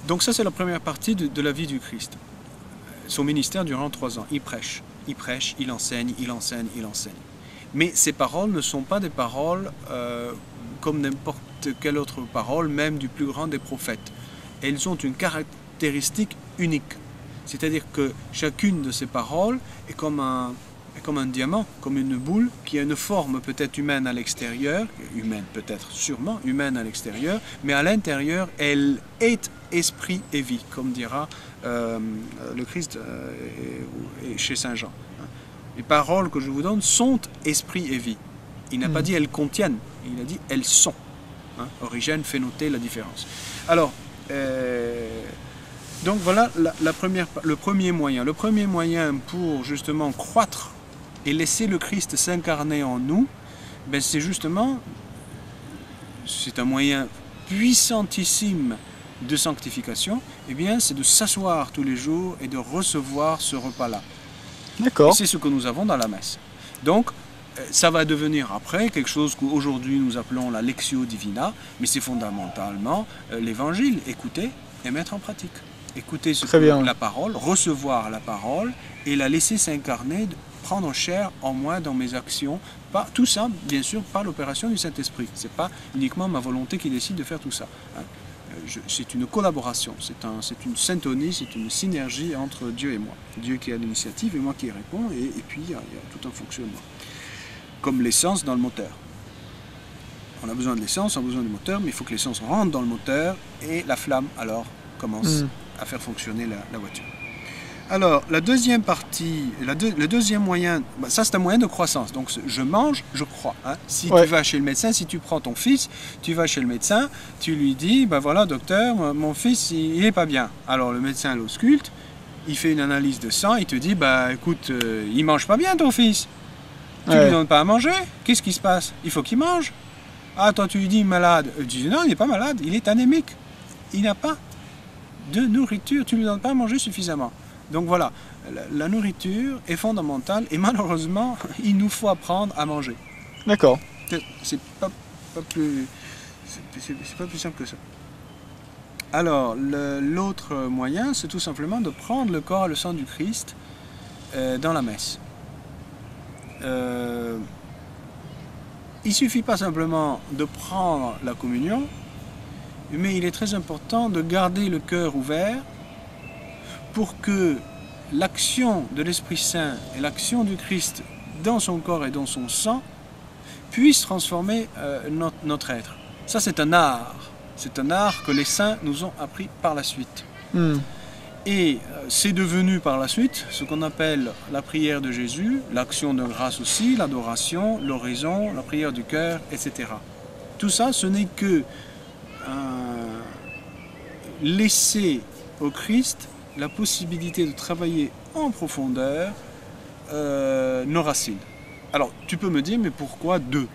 Donc ça, c'est la première partie de la vie du Christ. Son ministère durant 3 ans. Il prêche, il enseigne, il enseigne, il enseigne. Mais ces paroles ne sont pas des paroles comme n'importe quelle autre parole, même du plus grand des prophètes. Elles ont une caractéristique unique. C'est-à-dire que chacune de ces paroles est comme un diamant, comme une boule qui a une forme peut-être humaine à l'extérieur, humaine peut-être sûrement humaine à l'extérieur, mais à l'intérieur, elle est esprit et vie, comme dira le Christ chez Saint Jean. Les paroles que je vous donne sont esprit et vie. Il n'a pas dit elles contiennent, il a dit elles sont. Origène fait noter la différence. Alors, donc voilà le premier moyen. Le premier moyen pour justement croître et laisser le Christ s'incarner en nous, ben c'est justement, c'est un moyen puissantissime de sanctification, eh bien c'est de s'asseoir tous les jours et de recevoir ce repas-là. D'accord. Et c'est ce que nous avons dans la messe. Donc, ça va devenir après quelque chose qu'aujourd'hui nous appelons la Lectio Divina, mais c'est fondamentalement l'évangile, écouter et mettre en pratique. Écouter la parole, recevoir la parole et la laisser s'incarner, prendre chair en moi dans mes actions. Tout ça, bien sûr, par l'opération du Saint-Esprit. Ce n'est pas uniquement ma volonté qui décide de faire tout ça. C'est une collaboration, c'est une syntonie, c'est une synergie entre Dieu et moi. Dieu qui a l'initiative et moi qui réponds, et puis il y a tout un fonctionnement. Comme l'essence dans le moteur. On a besoin de l'essence, on a besoin du moteur, mais il faut que l'essence rentre dans le moteur et la flamme alors commence à faire fonctionner la voiture. Alors, la deuxième partie, le deuxième moyen, ça c'est un moyen de croissance. Donc, je mange, je crois. Si tu vas chez le médecin, si tu prends ton fils, tu vas chez le médecin, tu lui dis, ben voilà docteur, mon fils, il n'est pas bien. Alors, le médecin l'ausculte, il fait une analyse de sang, il te dit, bah écoute, il mange pas bien ton fils. Tu lui donnes pas à manger, qu'est-ce qui se passe? Il faut qu'il mange. Ah, toi tu lui dis malade. Tu dis non, il n'est pas malade, il est anémique. Il n'a pas de nourriture, tu ne lui donnes pas à manger suffisamment. Donc voilà, la nourriture est fondamentale et malheureusement, il nous faut apprendre à manger. D'accord. C'est pas plus simple que ça. Alors, l'autre moyen, c'est tout simplement de prendre le corps et le sang du Christ dans la messe. Il ne suffit pas simplement de prendre la communion, mais il est très important de garder le cœur ouvert pour que l'action de l'Esprit Saint et l'action du Christ dans son corps et dans son sang puissent transformer notre être. Ça, c'est un art. C'est un art que les saints nous ont appris par la suite. Et c'est devenu par la suite ce qu'on appelle la prière de Jésus, l'action de grâce aussi, l'adoration, l'oraison, la prière du cœur, etc. Tout ça, ce n'est que laisser au Christ la possibilité de travailler en profondeur nos racines. Alors, tu peux me dire, mais pourquoi deux?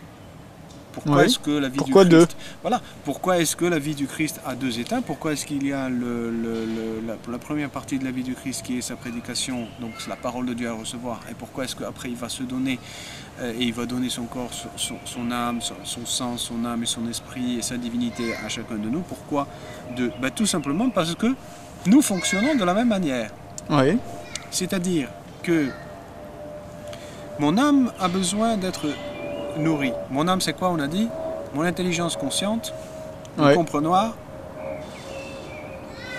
Pourquoi est-ce que la vie du Christ... Voilà. Pourquoi est-ce que la vie du Christ a deux états? Pourquoi est-ce qu'il y a la première partie de la vie du Christ qui est sa prédication, donc c'est la parole de Dieu à recevoir, et pourquoi est-ce qu'après il va se donner et il va donner son corps, son âme, son sang, son âme et son esprit et sa divinité à chacun de nous? Pourquoi deux? Tout simplement parce que nous fonctionnons de la même manière. Oui. C'est-à-dire que mon âme a besoin d'être nourrie. Mon âme, c'est quoi, on a dit? Mon intelligence consciente, mon comprenoir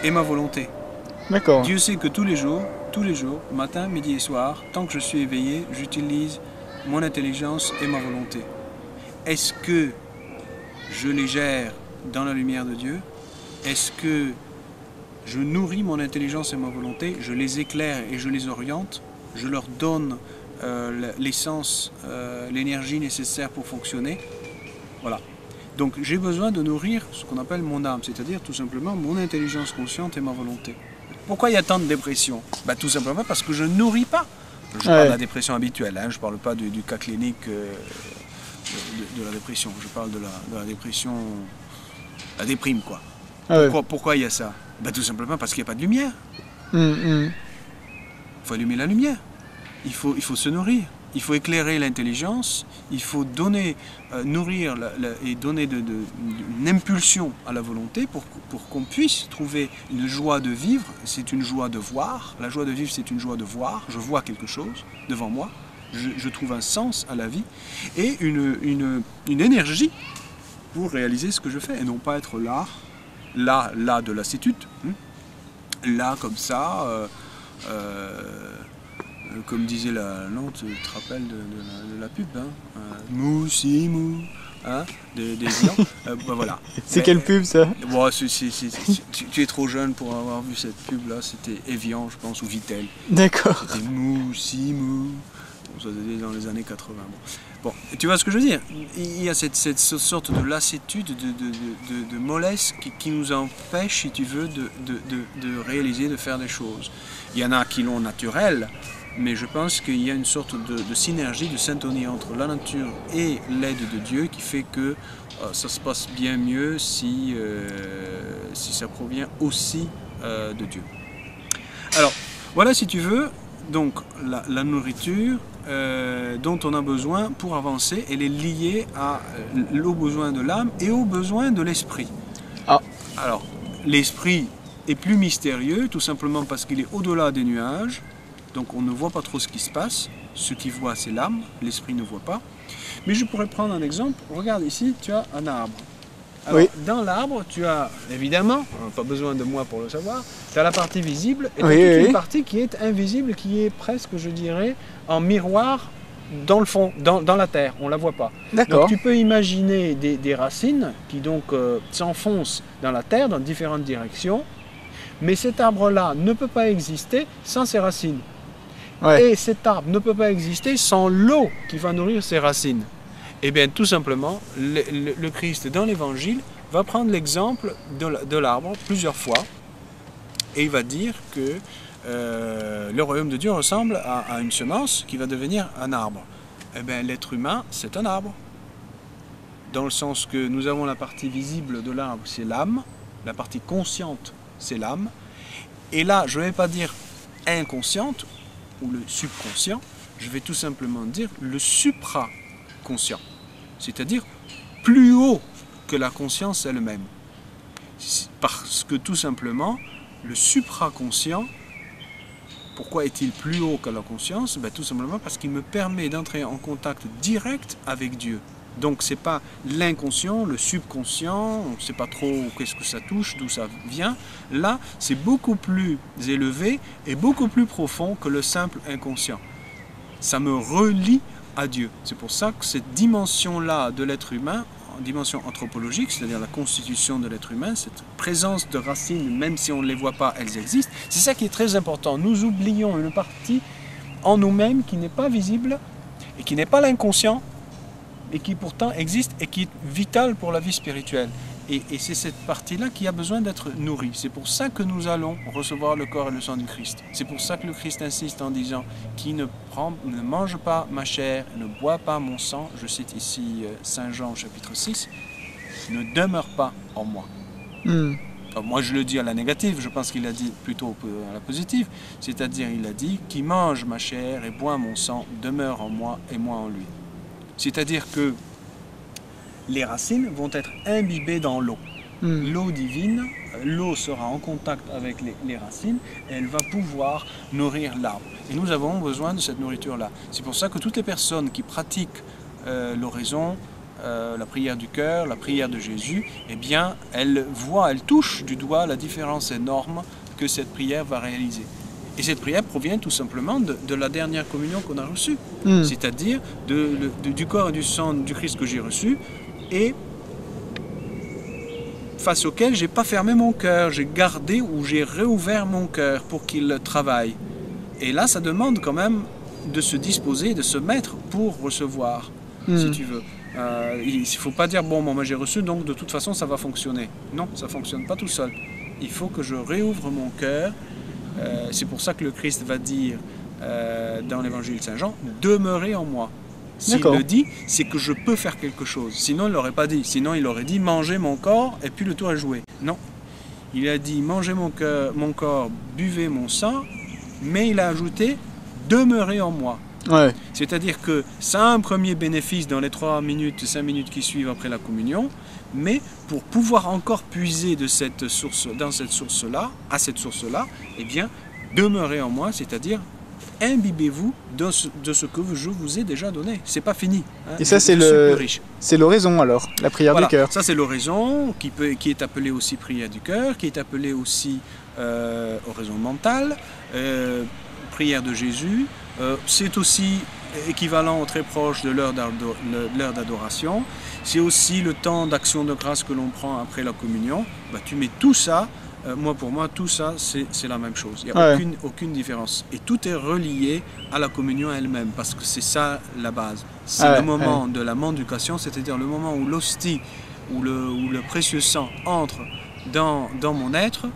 et ma volonté. D'accord. Dieu sait que tous les jours, matin, midi et soir, tant que je suis éveillé, j'utilise mon intelligence et ma volonté. Est-ce que je les gère dans la lumière de Dieu? Est-ce que je nourris mon intelligence et ma volonté? Je les éclaire et je les oriente? Je leur donne l'essence, l'énergie nécessaire pour fonctionner. Voilà. Donc j'ai besoin de nourrir ce qu'on appelle mon âme, c'est-à-dire tout simplement mon intelligence consciente et ma volonté. Pourquoi il y a tant de dépression? Tout simplement parce que je ne nourris pas. Je parle de la dépression habituelle, je ne parle pas du cas clinique de la dépression. Je parle de la dépression, la déprime quoi. Pourquoi il y a ça? Tout simplement parce qu'il n'y a pas de lumière. Il faut allumer la lumière. Il faut se nourrir. il faut éclairer l'intelligence, il faut donner, nourrir et donner une impulsion à la volonté pour qu'on puisse trouver une joie de vivre. C'est une joie de voir. La joie de vivre, c'est une joie de voir. Je vois quelque chose devant moi. Je trouve un sens à la vie et une énergie pour réaliser ce que je fais et non pas être là de lassitude, là comme ça, comme disait non, tu te rappelles de la pub, mou, si, mou, des lions, voilà. C'est quelle pub ça? Bon, tu es trop jeune pour avoir vu cette pub là, c'était Evian je pense, ou Vitel. D'accord. C'était mou, si, mou. Ça c'était dans les années 80. Bon, tu vois ce que je veux dire? Il y a cette sorte de lassitude, de mollesse qui nous empêche, si tu veux, de réaliser, de faire des choses. Il y en a qui l'ont naturel, mais je pense qu'il y a une sorte de synergie, de syntonie entre la nature et l'aide de Dieu qui fait que ça se passe bien mieux si ça provient aussi de Dieu. Alors, voilà si tu veux, donc la nourriture dont on a besoin pour avancer, elle est liée aux besoins de l'âme et aux besoins de l'esprit. Ah. Alors, l'esprit est plus mystérieux, tout simplement parce qu'il est au-delà des nuages, donc on ne voit pas trop ce qui se passe. Ce qui voit, c'est l'âme, l'esprit ne voit pas. Mais je pourrais prendre un exemple. Regarde ici, tu as un arbre. Alors, oui. Dans l'arbre, tu as, évidemment, pas besoin de moi pour le savoir, tu as la partie visible et oui, tu as toute oui. une partie qui est invisible, qui est presque, je dirais, en miroir dans le fond, dans la terre, on ne la voit pas. D'accord. Donc tu peux imaginer des racines qui donc s'enfoncent dans la terre dans différentes directions, mais cet arbre-là ne peut pas exister sans ses racines. Ouais. Et cet arbre ne peut pas exister sans l'eau qui va nourrir ses racines. Eh bien, tout simplement, le Christ, dans l'Évangile, va prendre l'exemple de l'arbre plusieurs fois, et il va dire que le royaume de Dieu ressemble à une semence qui va devenir un arbre. Eh bien, l'être humain, c'est un arbre. Dans le sens que nous avons la partie visible de l'arbre, c'est l'âme, la partie consciente, c'est l'âme. Et là, je ne vais pas dire inconsciente, ou le subconscient, je vais tout simplement dire le supraconscient, c'est-à-dire plus haut que la conscience elle-même. Parce que tout simplement, le supraconscient, pourquoi est-il plus haut que la conscience? Tout simplement parce qu'il me permet d'entrer en contact direct avec Dieu. Donc ce n'est pas l'inconscient, le subconscient, on ne sait pas trop qu'est-ce que ça touche, d'où ça vient. Là, c'est beaucoup plus élevé et beaucoup plus profond que le simple inconscient. Ça me relie à Dieu. C'est pour ça que cette dimension-là de l'être humain, dimension anthropologique, c'est-à-dire la constitution de l'être humain, cette présence de racines, même si on ne les voit pas, elles existent. C'est ça qui est très important. Nous oublions une partie en nous-mêmes qui n'est pas visible et qui n'est pas l'inconscient, et qui pourtant existe et qui est vitale pour la vie spirituelle. Et c'est cette partie-là qui a besoin d'être nourrie. C'est pour ça que nous allons recevoir le corps et le sang du Christ. C'est pour ça que le Christ insiste en disant « Qui ne mange pas ma chair, ne boit pas mon sang », je cite ici Saint Jean chapitre 6, « ne demeure pas en moi ». Alors, moi je le dis à la négative, je pense qu'il a dit plutôt à la positive, c'est-à-dire il a dit « Qui mange ma chair et boit mon sang demeure en moi et moi en lui ». C'est-à-dire que les racines vont être imbibées dans l'eau. L'eau divine, l'eau sera en contact avec les racines et elle va pouvoir nourrir l'arbre. Et nous avons besoin de cette nourriture-là. C'est pour ça que toutes les personnes qui pratiquent l'oraison, la prière du cœur, la prière de Jésus, eh bien, elles touchent du doigt la différence énorme que cette prière va réaliser. Et cette prière provient tout simplement de la dernière communion qu'on a reçue, c'est-à-dire du corps et du sang du Christ que j'ai reçu, et face auquel je n'ai pas fermé mon cœur, j'ai gardé ou j'ai réouvert mon cœur pour qu'il travaille. Et là, ça demande quand même de se disposer, de se mettre pour recevoir, si tu veux. Il ne faut pas dire, bon, moi j'ai reçu, donc de toute façon ça va fonctionner. Non, ça ne fonctionne pas tout seul. Il faut que je réouvre mon cœur. C'est pour ça que le Christ va dire dans l'évangile de Saint Jean, « Demeurez en moi ». S'il le dit, c'est que je peux faire quelque chose. Sinon, il ne l'aurait pas dit. Sinon, il aurait dit, mangez mon corps, et puis le tour est joué. Non. Il a dit, mangez mon corps, buvez mon sang, mais il a ajouté, demeurez en moi. Ouais. C'est-à-dire que ça a un premier bénéfice dans les 3 minutes, 5 minutes qui suivent après la communion, mais pour pouvoir encore puiser de cette source, dans cette source-là, à cette source-là, eh bien, demeurez en moi, c'est-à-dire imbibez-vous de ce que je vous ai déjà donné. C'est pas fini. Hein. Et ça, c'est l'oraison alors, la prière Voilà, du cœur. ça c'est l'oraison, qui est appelée aussi prière du cœur, qui est appelée aussi oraison mentale, prière de Jésus. C'est aussi équivalent très proche de l'heure d'adoration. C'est aussi le temps d'action de grâce que l'on prend après la communion. Bah, tu mets tout ça. Pour moi, tout ça, c'est la même chose. Il n'y a aucune différence. Et tout est relié à la communion elle-même, parce que c'est ça la base. C'est le moment de la mendication, c'est-à-dire le moment où l'hostie, où le précieux sang entre dans mon être,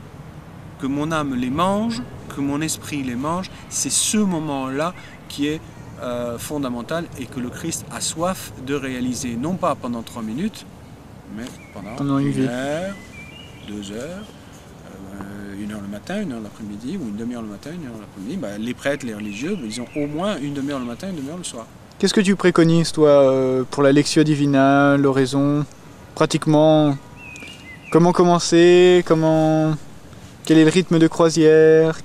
que mon âme les mange, que mon esprit les mange. C'est ce moment-là qui est fondamental et que le Christ a soif de réaliser, non pas pendant 3 minutes, mais pendant 1 heure, 2 heures, 1 heure le matin, 1 heure l'après-midi, ou une demi-heure le matin, 1 heure l'après-midi. Ben, les prêtres, les religieux, ils ont au moins une demi-heure le matin, une demi-heure le soir. Qu'est-ce que tu préconises, toi, pour la Lectio Divina, l'oraison? Pratiquement, comment commencer? Quel est le rythme de croisière?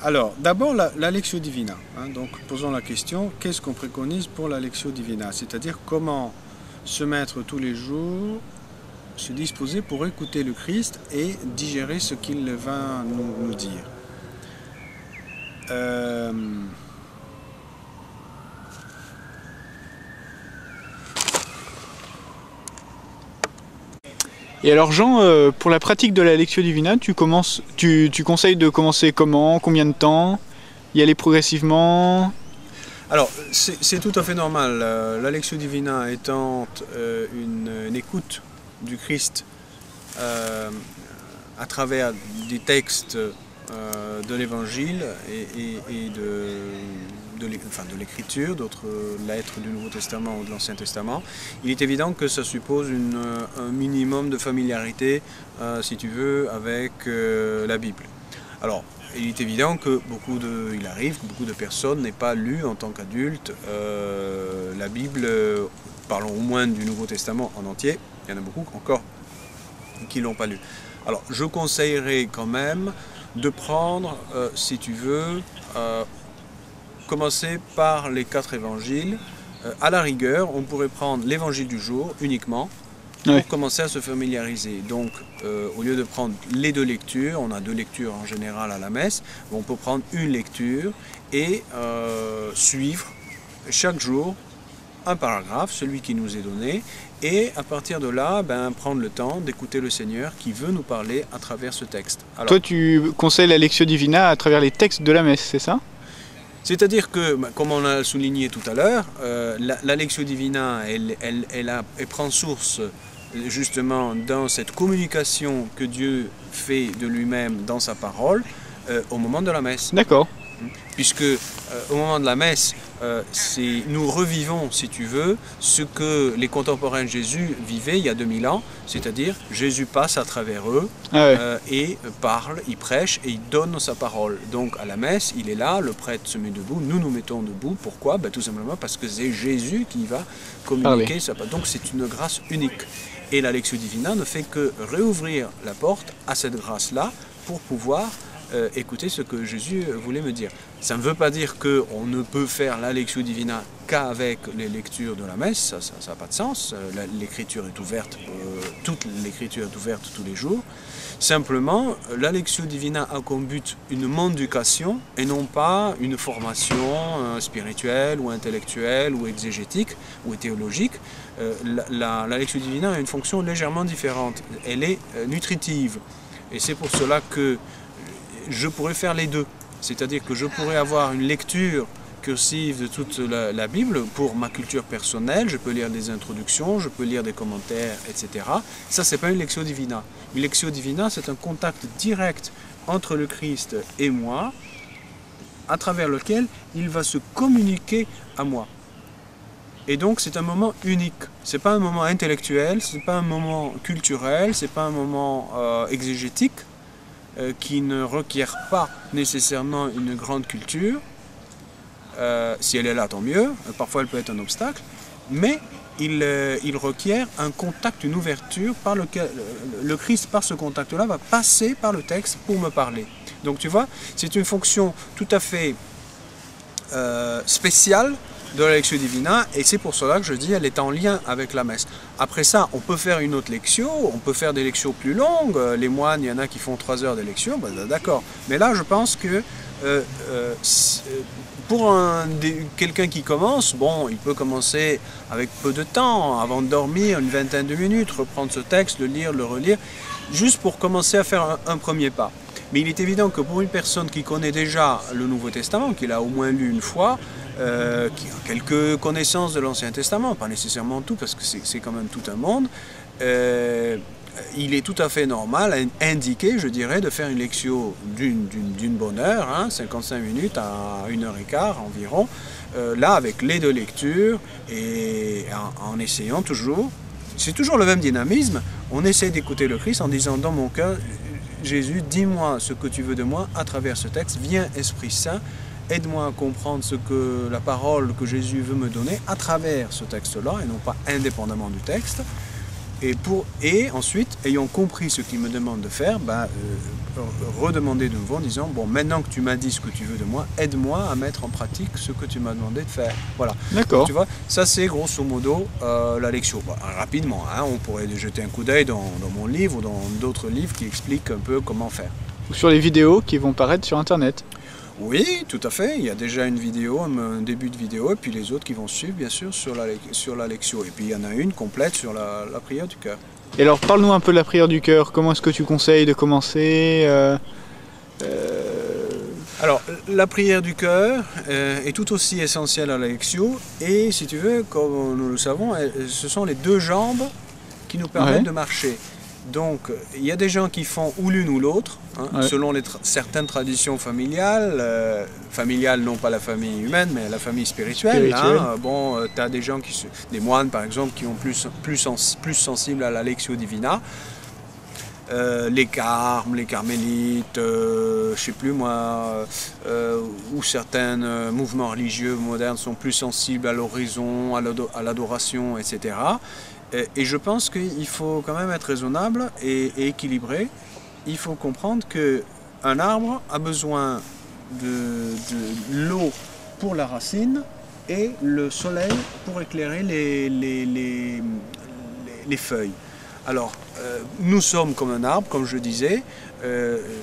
Alors, d'abord, la Lectio Divina. Hein, donc, posons la question, qu'est-ce qu'on préconise pour la Lectio Divina? C'est-à-dire, comment se mettre tous les jours, se disposer pour écouter le Christ et digérer ce qu'il va nous dire. Et alors Jean, pour la pratique de la Lectio Divina, tu conseilles de commencer comment? Combien de temps? Y aller progressivement? Alors, c'est tout à fait normal. La Lectio Divina étant une écoute du Christ à travers des textes de l'Évangile et de l'Écriture, d'autres lettres du Nouveau Testament ou de l'Ancien Testament, il est évident que ça suppose un minimum de familiarité, si tu veux, avec la Bible. Alors, il est évident que il arrive que beaucoup de personnes n'aient pas lu en tant qu'adultes la Bible, parlons au moins du Nouveau Testament en entier, il y en a beaucoup encore qui ne l'ont pas lu. Alors, je conseillerais quand même de prendre, si tu veux, commencer par les 4 évangiles. À la rigueur, on pourrait prendre l'évangile du jour uniquement pour commencer à se familiariser. Donc, au lieu de prendre les 2 lectures, on a 2 lectures en général à la messe, on peut prendre une lecture et suivre chaque jour un paragraphe, celui qui nous est donné, et à partir de là, prendre le temps d'écouter le Seigneur qui veut nous parler à travers ce texte. Alors, toi, tu conseilles la Lectio Divina à travers les textes de la messe, c'est ça? C'est-à-dire que, comme on l'a souligné tout à l'heure, la Lectio Divina, elle prend source justement dans cette communication que Dieu fait de lui-même dans sa parole au moment de la messe. D'accord. Puisque au moment de la messe, nous revivons, si tu veux, ce que les contemporains de Jésus vivaient il y a 2000 ans, c'est-à-dire Jésus passe à travers eux et parle, il prêche et il donne sa parole. Donc à la messe, il est là, le prêtre se met debout, nous nous mettons debout. Pourquoi? Tout simplement parce que c'est Jésus qui va communiquer sa parole. Donc c'est une grâce unique. Et la Lectio Divina ne fait que réouvrir la porte à cette grâce-là pour pouvoir écouter ce que Jésus voulait me dire. Ça ne veut pas dire qu'on ne peut faire la Lectio Divina qu'avec les lectures de la messe, ça n'a pas de sens. L'écriture est ouverte, toute l'écriture est ouverte tous les jours. Simplement, la Lectio Divina a comme but une mendication et non pas une formation spirituelle ou intellectuelle ou exégétique ou théologique. La Lectio Divina a une fonction légèrement différente. Elle est nutritive. Et c'est pour cela que je pourrais faire les 2. C'est-à-dire que je pourrais avoir une lecture cursive de toute la Bible pour ma culture personnelle, je peux lire des introductions, je peux lire des commentaires, etc. Ça, c'est pas une Lectio Divina. Une Lectio Divina, c'est un contact direct entre le Christ et moi, à travers lequel il va se communiquer à moi. Et donc, c'est un moment unique. C'est pas un moment intellectuel, c'est pas un moment culturel, c'est pas un moment exégétique, qui ne requiert pas nécessairement une grande culture, Si elle est là, tant mieux. Parfois, elle peut être un obstacle. Mais il requiert un contact, une ouverture par lequel le Christ, par ce contact-là, va passer par le texte pour me parler. Donc tu vois, c'est une fonction tout à fait spéciale de la Lectio Divina, et c'est pour cela que je dis elle est en lien avec la messe. Après ça, on peut faire une autre lectio, on peut faire des lections plus longues. Les moines, il y en a qui font 3 heures de lectio, ben, d'accord. Mais là, je pense que pour quelqu'un qui commence, bon, il peut commencer avec peu de temps, avant de dormir, une vingtaine de minutes, reprendre ce texte, le lire, le relire, juste pour commencer à faire un premier pas. Mais il est évident que pour une personne qui connaît déjà le Nouveau Testament, qui l'a au moins lu une fois, qui a quelques connaissances de l'Ancien Testament, pas nécessairement tout, parce que c'est quand même tout un monde, il est tout à fait normal, indiqué, je dirais, de faire une lectio d'une bonne heure, 55 minutes à 1h15 environ, là avec les 2 lectures, et en essayant toujours, c'est toujours le même dynamisme, on essaie d'écouter le Christ en disant dans mon cœur, Jésus, dis-moi ce que tu veux de moi à travers ce texte, viens Esprit Saint, aide-moi à comprendre ce que la parole que Jésus veut me donner à travers ce texte-là, et non pas indépendamment du texte. Et ensuite, ayant compris ce qu'il me demande de faire, redemander de nouveau en disant, bon, maintenant que tu m'as dit ce que tu veux de moi, aide-moi à mettre en pratique ce que tu m'as demandé de faire. Voilà. D'accord. Tu vois, ça c'est grosso modo la lectio. Rapidement, on pourrait jeter un coup d'œil dans mon livre ou dans d'autres livres qui expliquent un peu comment faire. Ou sur les vidéos qui vont paraître sur Internet. Oui, tout à fait. Il y a déjà une vidéo, un début de vidéo, et puis les autres qui vont suivre, bien sûr, sur la lectio. Et puis il y en a une complète sur la prière du cœur. Et alors, parle-nous un peu de la prière du cœur. Comment est-ce que tu conseilles de commencer Alors, la prière du cœur est tout aussi essentielle à la lectio. Et si tu veux, comme nous le savons, ce sont les 2 jambes qui nous permettent de marcher. Donc, il y a des gens qui font ou l'une ou l'autre, selon certaines traditions familiales. Familiales, non pas la famille humaine, mais la famille spirituelle. Bon, tu as des gens, des moines par exemple, qui ont plus sensibles à la Lectio Divina. Les carmes, les carmélites, je sais plus moi, ou certains mouvements religieux modernes sont plus sensibles à l'oraison, à l'adoration, etc. Et je pense qu'il faut quand même être raisonnable et équilibré. Il faut comprendre qu'un arbre a besoin de l'eau pour la racine et le soleil pour éclairer les feuilles. Alors, nous sommes comme un arbre, comme je disais.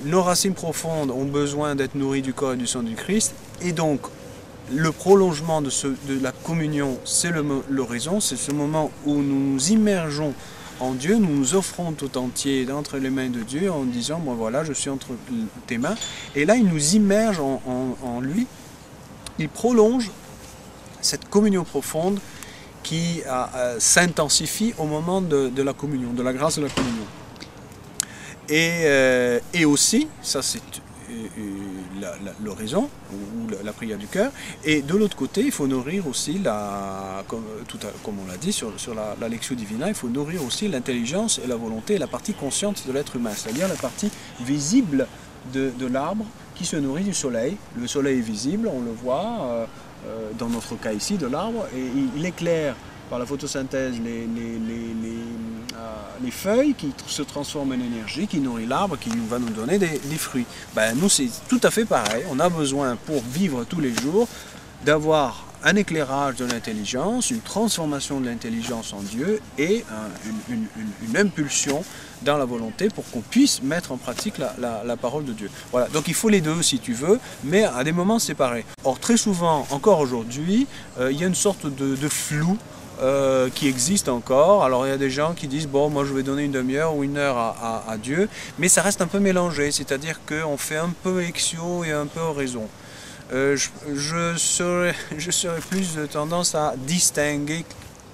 Nos racines profondes ont besoin d'être nourries du corps et du sang du Christ. Et donc, le prolongement de la communion, c'est l'oraison, c'est ce moment où nous nous immergeons en Dieu, nous nous offrons tout entier entre les mains de Dieu en disant, bon voilà, je suis entre tes mains. Et là, il nous immerge en lui, il prolonge cette communion profonde qui s'intensifie au moment de la communion, de la grâce de la communion. Et aussi, ça c'est l'oraison ou la prière du cœur, et de l'autre côté il faut nourrir aussi comme on l'a dit sur la Lectio Divina, il faut nourrir aussi l'intelligence et la volonté et la partie consciente de l'être humain, c'est-à-dire la partie visible de l'arbre qui se nourrit du soleil. Le soleil est visible, on le voit dans notre cas ici de l'arbre, et il éclaire par la photosynthèse les feuilles qui se transforment en énergie, qui nourrit l'arbre, qui va nous donner des fruits. Nous, c'est tout à fait pareil. On a besoin, pour vivre tous les jours, d'avoir un éclairage de l'intelligence, une transformation de l'intelligence en Dieu et une impulsion dans la volonté pour qu'on puisse mettre en pratique la parole de Dieu. Voilà, donc il faut les 2 si tu veux, mais à des moments séparés. Or, très souvent, encore aujourd'hui, il y a une sorte de flou qui existe encore. Alors il y a des gens qui disent, bon, moi je vais donner une demi-heure ou 1 heure à Dieu, mais ça reste un peu mélangé, c'est-à-dire qu'on fait un peu lectio et un peu oraison. Je serais plus de tendance à distinguer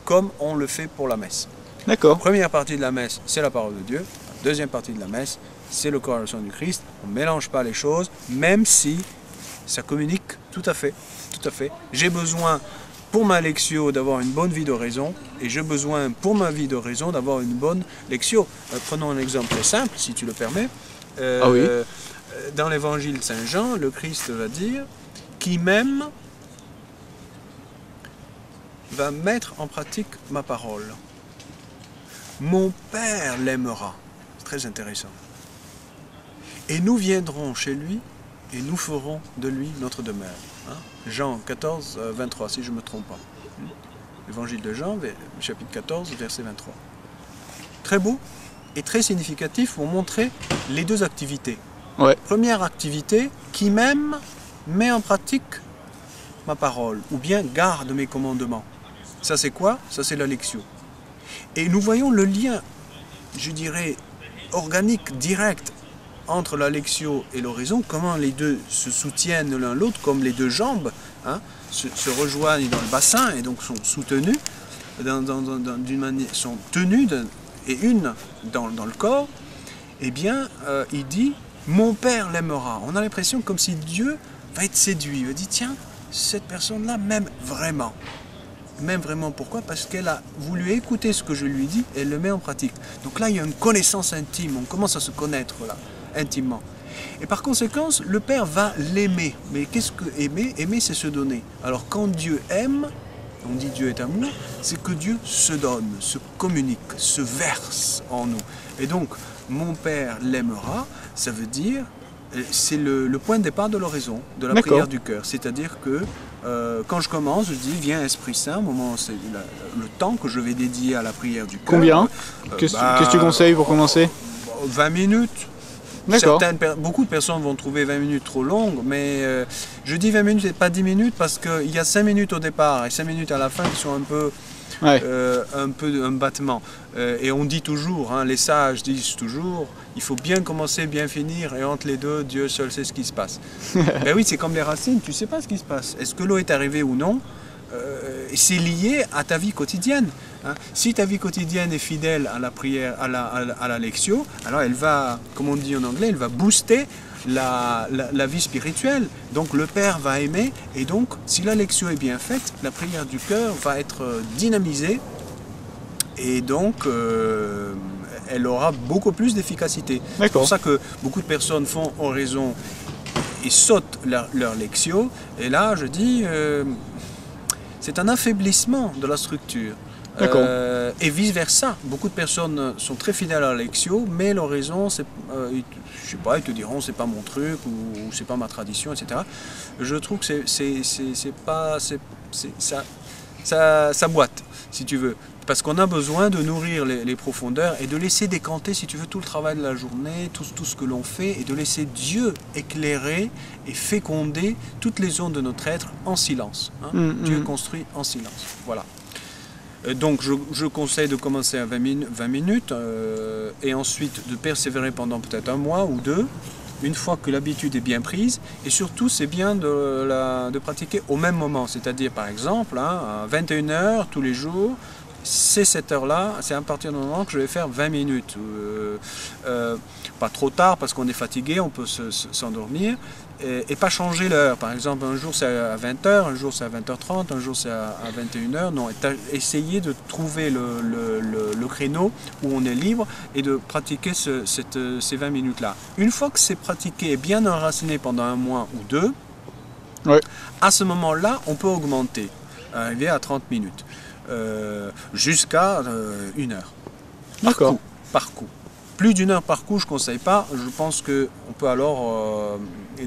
comme on le fait pour la messe. D'accord. La première partie de la messe, c'est la parole de Dieu. La deuxième partie de la messe, c'est le corps et le sang du Christ. On ne mélange pas les choses, même si ça communique tout à fait. Tout à fait. J'ai besoin pour ma lectio d'avoir une bonne vie d'oraison, et j'ai besoin pour ma vie d'oraison d'avoir une bonne lectio. Prenons un exemple très simple, si tu le permets. Oui. Dans l'évangile de Saint Jean, le Christ va dire, qui m'aime va mettre en pratique ma parole. Mon Père l'aimera. C'est très intéressant. Et nous viendrons chez lui et nous ferons de lui notre demeure. Hein? Jean 14, 23, si je ne me trompe pas. Évangile de Jean, chapitre 14, verset 23. Très beau et très significatif pour montrer les deux activités. Ouais. Première activité, qui m'aime met en pratique ma parole, ou bien garde mes commandements. Ça c'est quoi? Ça c'est la lectio. Et nous voyons le lien, je dirais, organique, direct, entre la lectio et l'oraison, comment les deux se soutiennent l'un l'autre, comme les deux jambes, hein, se rejoignent dans le bassin et donc sont soutenues, d'une manière, sont tenues et une dans le corps. Eh bien, il dit, mon Père l'aimera. On a l'impression comme si Dieu va être séduit. Il va dire, tiens, cette personne-là m'aime vraiment. Même vraiment, pourquoi? Parce qu'elle a voulu écouter ce que je lui dis et elle le met en pratique. Donc là, il y a une connaissance intime, on commence à se connaître là, intimement. Et par conséquent, le Père va l'aimer. Mais qu'est-ce que aimer? Aimer, c'est se donner. Alors quand Dieu aime, on dit Dieu est amour, c'est que Dieu se donne, se communique, se verse en nous. Et donc, mon Père l'aimera, ça veut dire, c'est le point de départ de l'oraison, de la prière du cœur. C'est-à-dire que quand je commence, je dis, viens Esprit Saint, c'est le temps que je vais dédier à la prière du cœur. Combien? Qu'est-ce que tu conseilles pour commencer? 20 minutes. Beaucoup de personnes vont trouver 20 minutes trop longues, mais je dis 20 minutes et pas 10 minutes parce qu'il y a 5 minutes au départ et 5 minutes à la fin qui sont un peu un battement. Et on dit toujours, hein, les sages disent toujours, il faut bien commencer, bien finir, et entre les deux, Dieu seul sait ce qui se passe. Ben oui, c'est comme les racines, tu ne sais pas ce qui se passe. Est-ce que l'eau est arrivée ou non? C'est lié à ta vie quotidienne. Hein. Si ta vie quotidienne est fidèle à la prière, à la lectio, alors elle va, comme on dit en anglais, elle va booster la vie spirituelle. Donc le Père va aimer, et donc si la lectio est bien faite, la prière du cœur va être dynamisée, et donc elle aura beaucoup plus d'efficacité. C'est pour ça que beaucoup de personnes font oraison et sautent leur lectio, et là je dis... c'est un affaiblissement de la structure. Et vice-versa. Beaucoup de personnes sont très fidèles à la lectio, mais l'oraison, je sais pas, ils te diront c'est pas mon truc ou c'est pas ma tradition, etc. Je trouve que ça boite, si tu veux. Parce qu'on a besoin de nourrir les profondeurs et de laisser décanter, si tu veux, tout le travail de la journée, tout ce que l'on fait, et de laisser Dieu éclairer et féconder toutes les zones de notre être en silence. Hein. Dieu construit en silence. Voilà. Donc je conseille de commencer à 20 minutes et ensuite de persévérer pendant peut-être un mois ou deux, une fois que l'habitude est bien prise. Et surtout, c'est bien de pratiquer au même moment. C'est-à-dire, par exemple, hein, à 21 h tous les jours, c'est cette heure-là, c'est à partir du moment que je vais faire 20 minutes. Pas trop tard parce qu'on est fatigué, on peut s'endormir. Et pas changer l'heure. Par exemple, un jour c'est à 20 h, un jour c'est à 20 h 30, un jour c'est à 21 h. Non, essayer de trouver le créneau où on est libre et de pratiquer ces 20 minutes-là. Une fois que c'est pratiqué et bien enraciné pendant un mois ou deux, à ce moment-là, on peut augmenter, arriver à 30 minutes. Jusqu'à 1 heure. Par coup. Plus d'1 heure par coup, je ne conseille pas. Je pense qu'on peut alors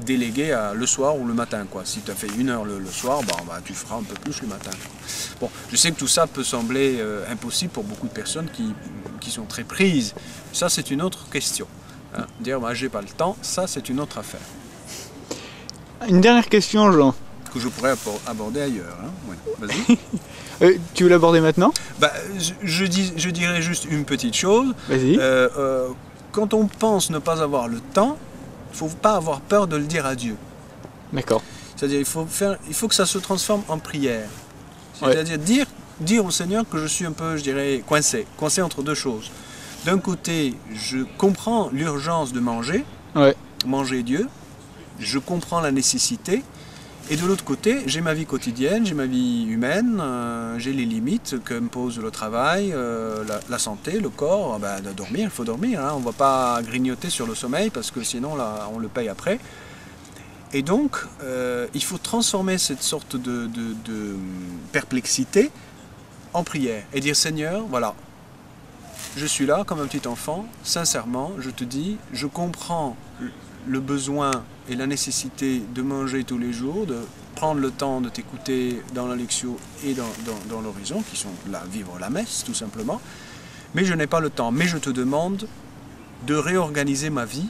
déléguer le soir ou le matin. Quoi. Si tu as fait 1 heure le soir, tu feras un peu plus le matin. Bon, je sais que tout ça peut sembler impossible pour beaucoup de personnes qui sont très prises. Ça, c'est une autre question. Hein. Dire, j'ai pas le temps, ça, c'est une autre affaire. Une dernière question, Jean. Que je pourrais aborder ailleurs. Hein. Oui. Vas-y. Tu veux l'aborder maintenant? Je dirais juste une petite chose. Vas-y. Quand on pense ne pas avoir le temps, il ne faut pas avoir peur de le dire à Dieu. D'accord. C'est-à-dire il faut que ça se transforme en prière. C'est-à-dire dire au Seigneur que je suis un peu, je dirais, coincé entre deux choses. D'un côté, je comprends l'urgence de manger Dieu, je comprends la nécessité. Et de l'autre côté, j'ai ma vie quotidienne, j'ai ma vie humaine, j'ai les limites que me pose le travail, la santé, le corps. Dormir, il faut dormir. Hein. On ne va pas grignoter sur le sommeil parce que sinon, là, on le paye après. Et donc, il faut transformer cette sorte de perplexité en prière et dire Seigneur, voilà, je suis là comme un petit enfant, sincèrement, je te dis, je comprends le besoin et la nécessité de manger tous les jours, de prendre le temps de t'écouter dans la lectio et dans l'horizon, qui sont là, vivre la messe tout simplement, mais je n'ai pas le temps, mais je te demande de réorganiser ma vie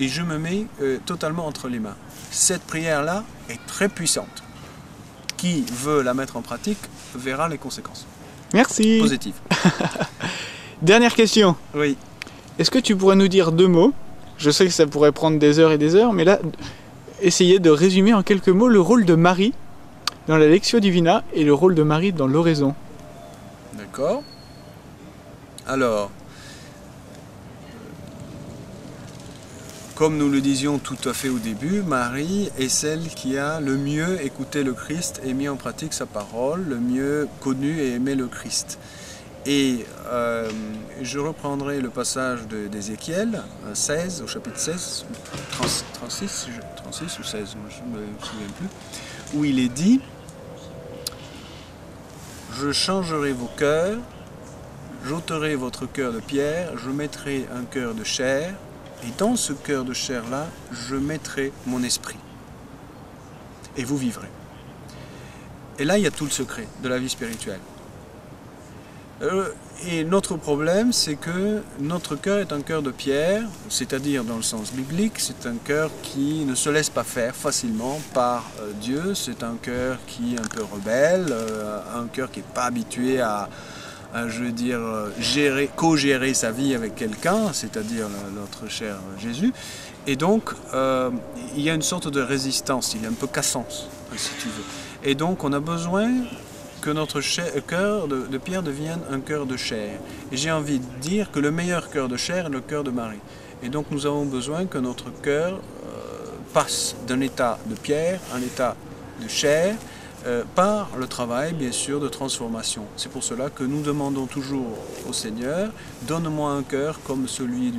et je me mets totalement entre les mains. Cette prière-là est très puissante. Qui veut la mettre en pratique verra les conséquences. Merci. Positives. Dernière question. Oui. Est-ce que tu pourrais nous dire 2 mots? Je sais que ça pourrait prendre des heures et des heures, mais là, essayer de résumer en quelques mots le rôle de Marie dans la Lectio Divina et le rôle de Marie dans l'oraison. D'accord. Alors, comme nous le disions tout à fait au début, Marie est celle qui a le mieux écouté le Christ et mis en pratique sa parole, le mieux connu et aimé le Christ. Et je reprendrai le passage d'Ézéchiel 16, au chapitre 16, 36 ou 16, je ne me souviens plus, où il est dit « Je changerai vos cœurs, j'ôterai votre cœur de pierre, je mettrai un cœur de chair, et dans ce cœur de chair-là, je mettrai mon esprit. Et vous vivrez. » Et là, il y a tout le secret de la vie spirituelle. Et notre problème, c'est que notre cœur est un cœur de pierre, c'est-à-dire dans le sens biblique, c'est un cœur qui ne se laisse pas faire facilement par Dieu, c'est un cœur qui est un peu rebelle, un cœur qui n'est pas habitué à je veux dire, co-gérer sa vie avec quelqu'un, c'est-à-dire notre cher Jésus. Et donc, il y a une sorte de résistance, il est un peu cassant, si tu veux. Et donc, on a besoin que notre cœur de pierre devienne un cœur de chair. Et j'ai envie de dire que le meilleur cœur de chair est le cœur de Marie. Et donc, nous avons besoin que notre cœur passe d'un état de pierre à un état de chair, par le travail, bien sûr, de transformation. C'est pour cela que nous demandons toujours au Seigneur, donne-moi un cœur comme celui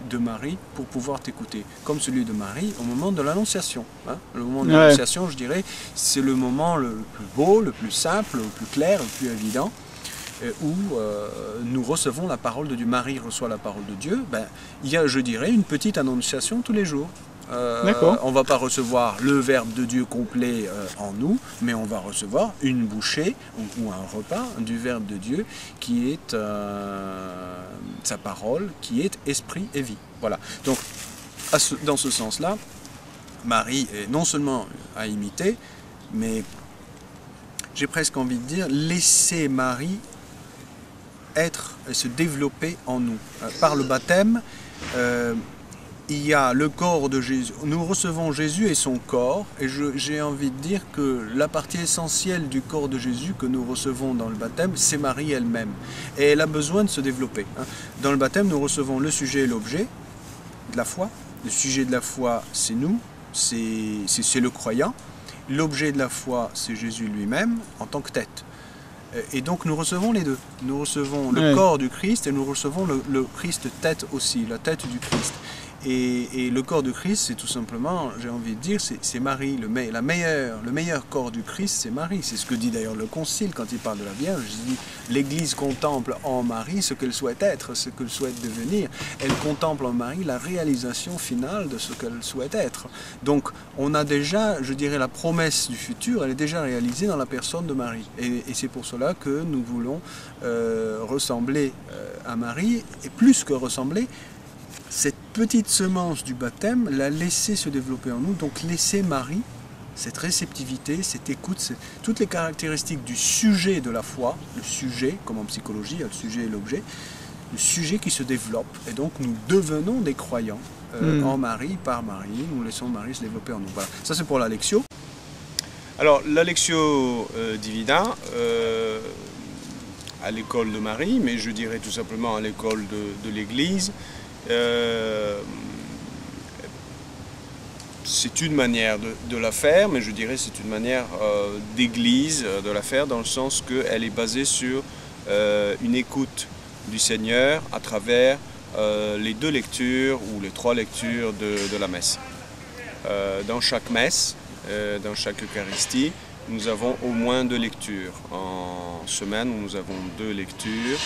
de Marie pour pouvoir t'écouter. Comme celui de Marie au moment de l'Annonciation. Hein. Le moment de l'Annonciation, je dirais, c'est le moment le plus beau, le plus simple, le plus clair, le plus évident, où nous recevons la parole de Dieu. Marie reçoit la parole de Dieu. Ben, il y a, je dirais, une petite Annonciation tous les jours. On ne va pas recevoir le Verbe de Dieu complet en nous, mais on va recevoir une bouchée ou un repas du Verbe de Dieu qui est sa parole, qui est esprit et vie. Voilà. Donc, dans ce sens-là, Marie est non seulement à imiter, mais j'ai presque envie de dire, laissez Marie être et se développer en nous. Par le baptême, il y a le corps de Jésus. Nous recevons Jésus et son corps, et j'ai envie de dire que la partie essentielle du corps de Jésus que nous recevons dans le baptême, c'est Marie elle-même. Et elle a besoin de se développer. Dans le baptême, nous recevons le sujet et l'objet de la foi. Le sujet de la foi, c'est nous, c'est le croyant. L'objet de la foi, c'est Jésus lui-même en tant que tête. Et donc nous recevons les deux. Nous recevons le corps du Christ et nous recevons le Christ tête aussi, la tête du Christ. Et le corps du Christ, c'est tout simplement, j'ai envie de dire, c'est Marie. Le meilleur corps du Christ, c'est Marie. C'est ce que dit d'ailleurs le Concile quand il parle de la Vierge. Il dit, l'Église contemple en Marie ce qu'elle souhaite être, ce qu'elle souhaite devenir. Elle contemple en Marie la réalisation finale de ce qu'elle souhaite être. Donc on a déjà, je dirais, la promesse du futur, elle est déjà réalisée dans la personne de Marie. Et c'est pour cela que nous voulons ressembler à Marie, et plus que ressembler, cette petite semence du baptême, la laisser se développer en nous, donc laisser Marie, cette réceptivité, cette écoute, toutes les caractéristiques du sujet de la foi, le sujet, comme en psychologie, il y a le sujet et l'objet, le sujet qui se développe, et donc nous devenons des croyants en Marie, par Marie, nous laissons Marie se développer en nous. Voilà, ça c'est pour la Lectio. Alors, la Lectio Divina, à l'école de Marie, mais je dirais tout simplement à l'école de l'Église, c'est une manière de la faire, mais je dirais c'est une manière d'église de la faire dans le sens qu'elle est basée sur une écoute du Seigneur à travers les 2 lectures ou les 3 lectures de la messe. Dans chaque messe, dans chaque Eucharistie, nous avons au moins 2 lectures. En semaine, nous avons 2 lectures,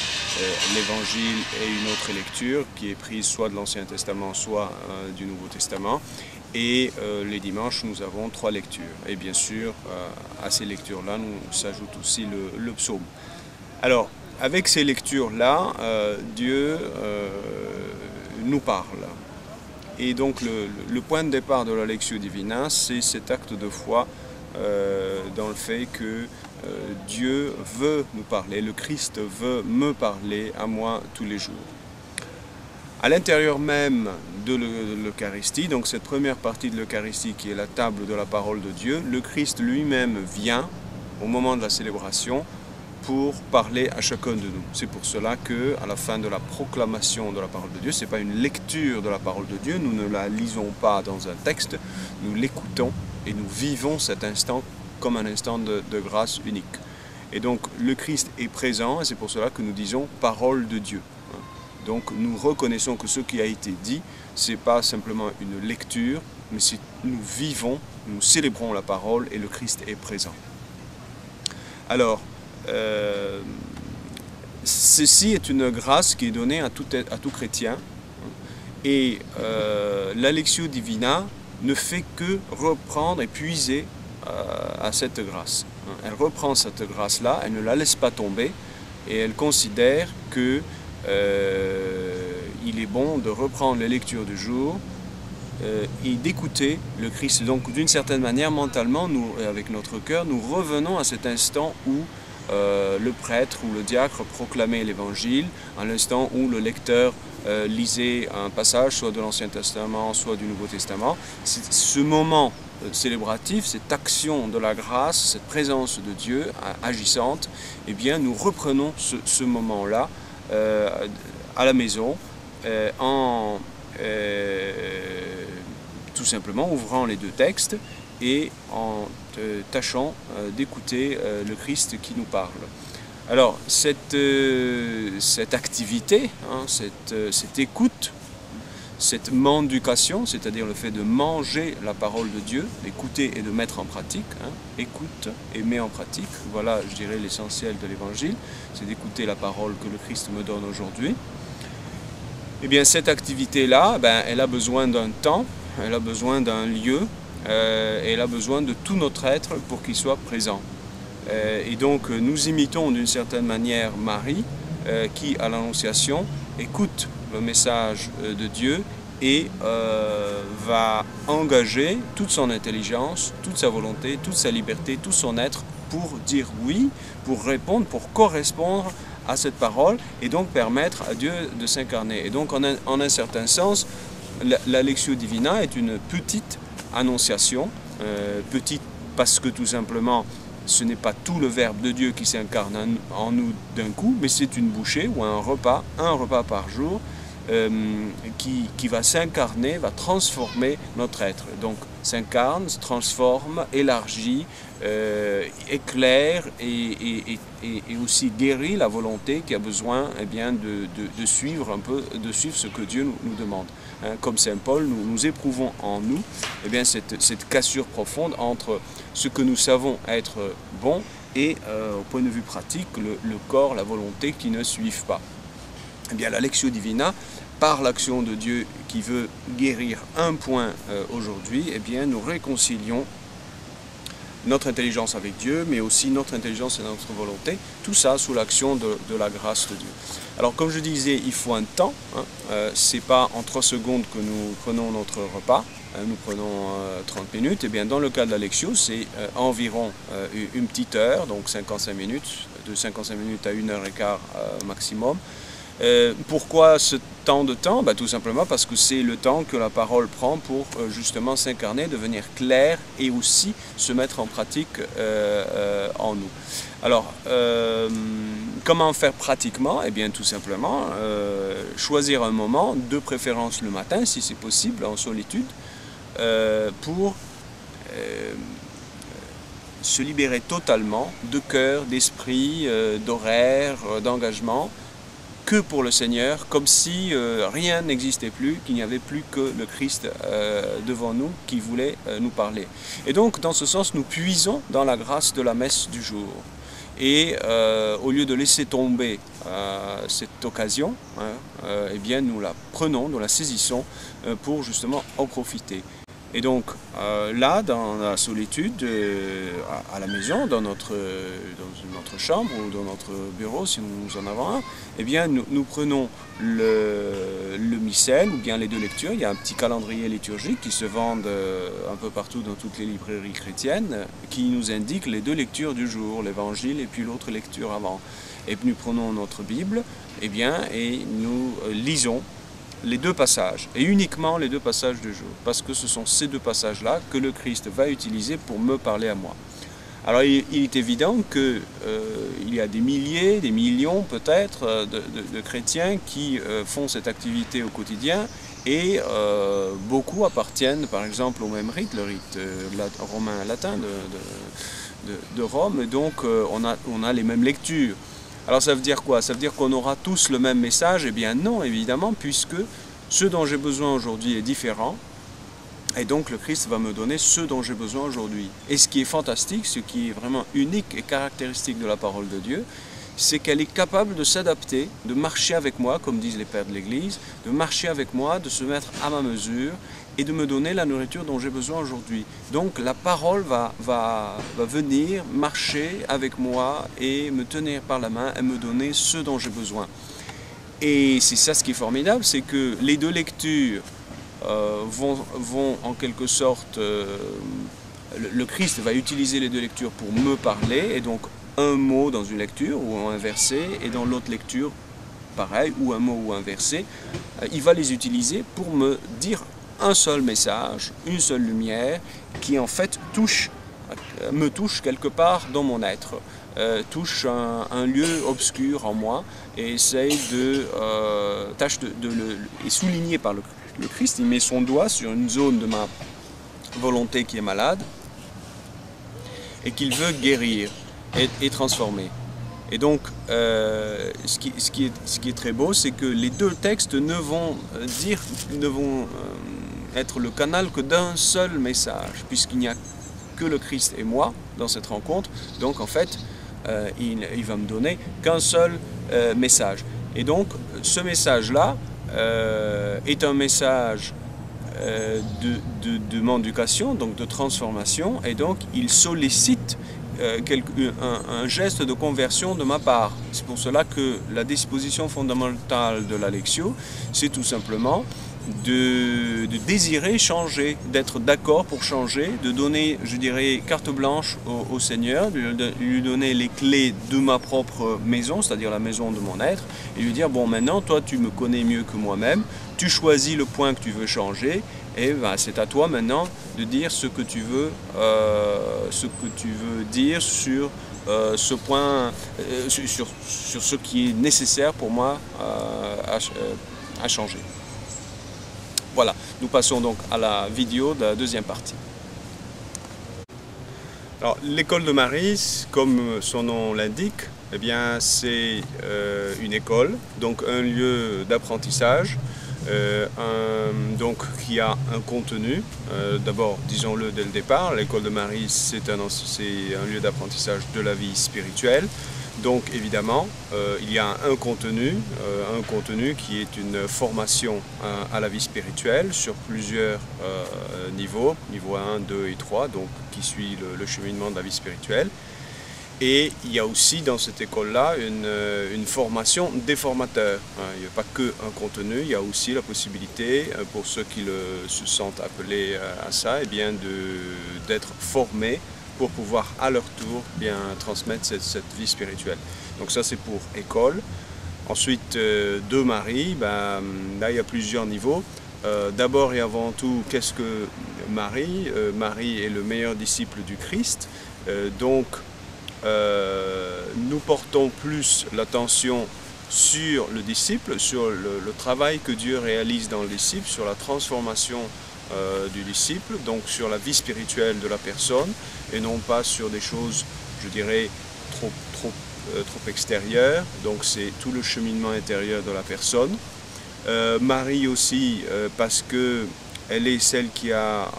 l'Évangile et une autre lecture qui est prise soit de l'Ancien Testament, soit du Nouveau Testament. Et les dimanches, nous avons 3 lectures. Et bien sûr, à ces lectures-là, nous s'ajoute aussi le psaume. Alors, avec ces lectures-là, Dieu nous parle. Et donc, le point de départ de la Lectio Divina, c'est cet acte de foi dans le fait que Dieu veut nous parler, le Christ veut me parler à moi tous les jours. À l'intérieur même de l'Eucharistie, donc cette première partie de l'Eucharistie qui est la table de la parole de Dieu, le Christ lui-même vient au moment de la célébration pour parler à chacun de nous. C'est pour cela qu'à la fin de la proclamation de la parole de Dieu, ce n'est pas une lecture de la parole de Dieu, nous ne la lisons pas dans un texte, nous l'écoutons et nous vivons cet instant comme un instant de grâce unique. Et donc le Christ est présent et c'est pour cela que nous disons parole de Dieu. Donc nous reconnaissons que ce qui a été dit, ce n'est pas simplement une lecture, mais nous vivons, nous célébrons la parole et le Christ est présent. Alors, ceci est une grâce qui est donnée à tout chrétien et la Lectio Divina ne fait que reprendre et puiser à cette grâce. Elle reprend cette grâce-là, elle ne la laisse pas tomber et elle considère que il est bon de reprendre les lectures du jour et d'écouter le Christ. Donc d'une certaine manière, mentalement, nous, avec notre cœur, nous revenons à cet instant où le prêtre ou le diacre proclamait l'Évangile, à l'instant où le lecteur lisait un passage, soit de l'Ancien Testament, soit du Nouveau Testament. Ce moment célébratif, cette action de la grâce, cette présence de Dieu agissante, eh bien, nous reprenons ce moment-là à la maison en tout simplement ouvrant les 2 textes et en tâchant d'écouter le Christ qui nous parle. Alors cette activité, cette écoute, cette mendication, c'est-à-dire le fait de manger la parole de Dieu, d'écouter et de mettre en pratique, écoute et met en pratique, voilà je dirais l'essentiel de l'Évangile, c'est d'écouter la parole que le Christ me donne aujourd'hui. Eh bien cette activité-là, elle a besoin d'un temps, elle a besoin d'un lieu, et elle a besoin de tout notre être pour qu'il soit présent. Et donc nous imitons d'une certaine manière Marie, qui à l'Annonciation écoute le message de Dieu et va engager toute son intelligence, toute sa volonté, toute sa liberté, tout son être pour dire oui, pour répondre, pour correspondre à cette parole et donc permettre à Dieu de s'incarner. Et donc en un certain sens, la Lectio Divina est une petite annonciation, petite parce que tout simplement ce n'est pas tout le Verbe de Dieu qui s'incarne en nous d'un coup, mais c'est une bouchée ou un repas par jour qui va s'incarner, va transformer notre être. Donc s'incarne, se transforme, élargit, éclaire et aussi guérit la volonté qui a besoin de suivre un peu, de suivre ce que Dieu nous demande. Comme Saint Paul, nous éprouvons en nous cette cassure profonde entre ce que nous savons être bon et au point de vue pratique, le corps, la volonté qui ne suivent pas. Eh bien, la Lectio Divina, par l'action de Dieu qui veut guérir un point aujourd'hui, eh bien, nous réconcilions notre intelligence avec Dieu, mais aussi notre intelligence et notre volonté, tout ça sous l'action de la grâce de Dieu. Alors, comme je disais, il faut un temps, c'est pas en 3 secondes que nous prenons notre repas, nous prenons 30 minutes, et bien dans le cas de la Lectio, c'est environ une petite heure, donc 55 minutes, de 55 minutes à 1h15 maximum. Pourquoi ce temps de temps? Tout simplement parce que c'est le temps que la parole prend pour justement s'incarner, devenir claire et aussi se mettre en pratique en nous. Alors, comment faire pratiquement? Eh bien, tout simplement, choisir un moment, de préférence le matin, si c'est possible, en solitude, pour se libérer totalement de cœur, d'esprit, d'horaire, d'engagement, que pour le Seigneur, comme si rien n'existait plus, qu'il n'y avait plus que le Christ devant nous qui voulait nous parler. Et donc, dans ce sens, nous puisons dans la grâce de la messe du jour. Et au lieu de laisser tomber cette occasion, hein, eh bien nous la prenons, nous la saisissons pour justement en profiter. Et donc là, dans la solitude, à la maison, dans notre chambre ou dans notre bureau, si nous en avons un, eh bien nous prenons le missel ou bien les deux lectures. Il y a un petit calendrier liturgique qui se vend un peu partout dans toutes les librairies chrétiennes, qui nous indique les deux lectures du jour, l'évangile et puis l'autre lecture avant. Et nous prenons notre Bible, eh bien, et nous lisons les deux passages, et uniquement les deux passages du jour, parce que ce sont ces deux passages-là que le Christ va utiliser pour me parler à moi. Alors il est évident qu'il y a des milliers, des millions peut-être de chrétiens qui font cette activité au quotidien, et beaucoup appartiennent par exemple au même rite, le rite romain latin de Rome, et donc on a les mêmes lectures. Alors ça veut dire quoi? Ça veut dire qu'on aura tous le même message? Eh bien non, évidemment, puisque ce dont j'ai besoin aujourd'hui est différent. Et donc le Christ va me donner ce dont j'ai besoin aujourd'hui. Et ce qui est fantastique, ce qui est vraiment unique et caractéristique de la parole de Dieu, c'est qu'elle est capable de s'adapter, de marcher avec moi, comme disent les pères de l'Église, de marcher avec moi, de se mettre à ma mesure et de me donner la nourriture dont j'ai besoin aujourd'hui. Donc la parole va venir marcher avec moi et me tenir par la main et me donner ce dont j'ai besoin. Et c'est ça ce qui est formidable, c'est que les deux lectures vont en quelque sorte, le Christ va utiliser les deux lectures pour me parler, et donc un mot dans une lecture ou un verset, et dans l'autre lecture, pareil, ou un mot ou un verset, il va les utiliser pour me dire un seul message, une seule lumière, qui en fait me touche quelque part dans mon être, touche un lieu obscur en moi, et essaye tâche de le souligner par le Christ. Il met son doigt sur une zone de ma volonté qui est malade et qu'il veut guérir et transformer. Et donc, ce qui est très beau, c'est que les deux textes ne vont être le canal que d'un seul message, puisqu'il n'y a que le Christ et moi dans cette rencontre. Donc, en fait, il va me donner qu'un seul message. Et donc, ce message-là est un message de m'éducation, donc de transformation, et donc il sollicite un geste de conversion de ma part. C'est pour cela que la disposition fondamentale de la Lectio, c'est tout simplement de désirer changer, d'être d'accord pour changer, de donner, je dirais, carte blanche au Seigneur, de lui donner les clés de ma propre maison, c'est-à-dire la maison de mon être, et lui dire, bon, maintenant, toi, tu me connais mieux que moi-même, tu choisis le point que tu veux changer, et ben, c'est à toi maintenant de dire ce que tu veux dire sur ce point, sur ce qui est nécessaire pour moi à changer. Voilà, nous passons donc à la vidéo de la deuxième partie. Alors, l'école de Marie, comme son nom l'indique, eh bien, c'est une école, donc un lieu d'apprentissage, donc qui a un contenu. D'abord, disons-le dès le départ, l'école de Marie, c'est un lieu d'apprentissage de la vie spirituelle. Donc évidemment, il y a un contenu qui est une formation à la vie spirituelle sur plusieurs niveaux, niveau 1, 2 et 3, donc qui suit le cheminement de la vie spirituelle. Et il y a aussi dans cette école-là une formation des formateurs. Il n'y a pas qu'un contenu, il y a aussi la possibilité pour ceux qui se sentent appelés à ça, eh bien d'être formés pour pouvoir à leur tour bien transmettre cette vie spirituelle. Donc ça c'est pour école. Ensuite de Marie, là il y a plusieurs niveaux. D'abord et avant tout, qu'est-ce que Marie? Marie est le meilleur disciple du Christ. Donc nous portons plus l'attention sur le disciple, sur le travail que Dieu réalise dans le disciple, sur la transformation du disciple, donc sur la vie spirituelle de la personne, et non pas sur des choses, je dirais, trop trop extérieure, donc c'est tout le cheminement intérieur de la personne. Marie aussi, parce que elle est celle qui a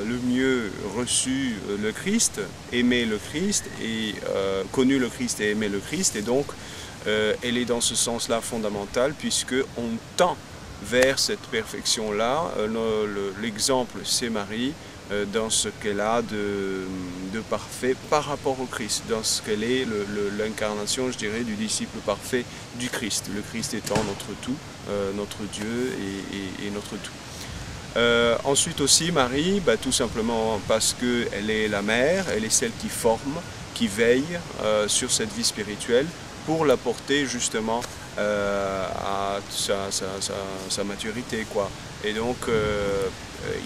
le mieux reçu le Christ, aimé le Christ, et connu le Christ et aimé le Christ, et donc elle est dans ce sens-là fondamentale, puisqu'on tend vers cette perfection-là. L'exemple, c'est Marie, dans ce qu'elle a de parfait par rapport au Christ, dans ce qu'elle est l'incarnation, je dirais, du disciple parfait du Christ, le Christ étant notre tout, notre Dieu et notre tout. Ensuite aussi, Marie, tout simplement parce qu'elle est la mère, elle est celle qui forme, qui veille sur cette vie spirituelle pour la porter justement à sa maturité, quoi. Et donc,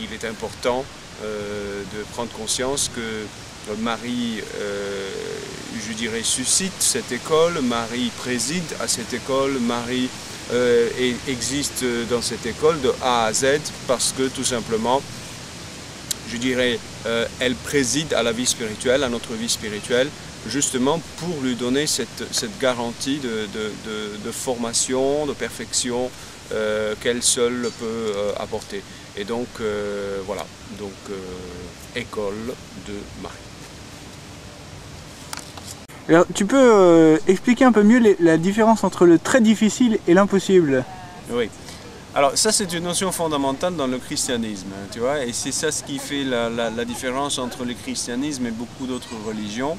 il est important de prendre conscience que Marie, je dirais, suscite cette école, Marie préside à cette école, Marie existe dans cette école de A à Z parce que tout simplement, je dirais, elle préside à la vie spirituelle, à notre vie spirituelle, justement pour lui donner cette garantie de formation, de perfection qu'elle seule peut apporter. Et donc, voilà, donc école de Marie. Alors, tu peux expliquer un peu mieux la différence entre le très difficile et l'impossible? Oui. Alors ça, c'est une notion fondamentale dans le christianisme, tu vois, et c'est ça ce qui fait la différence entre le christianisme et beaucoup d'autres religions.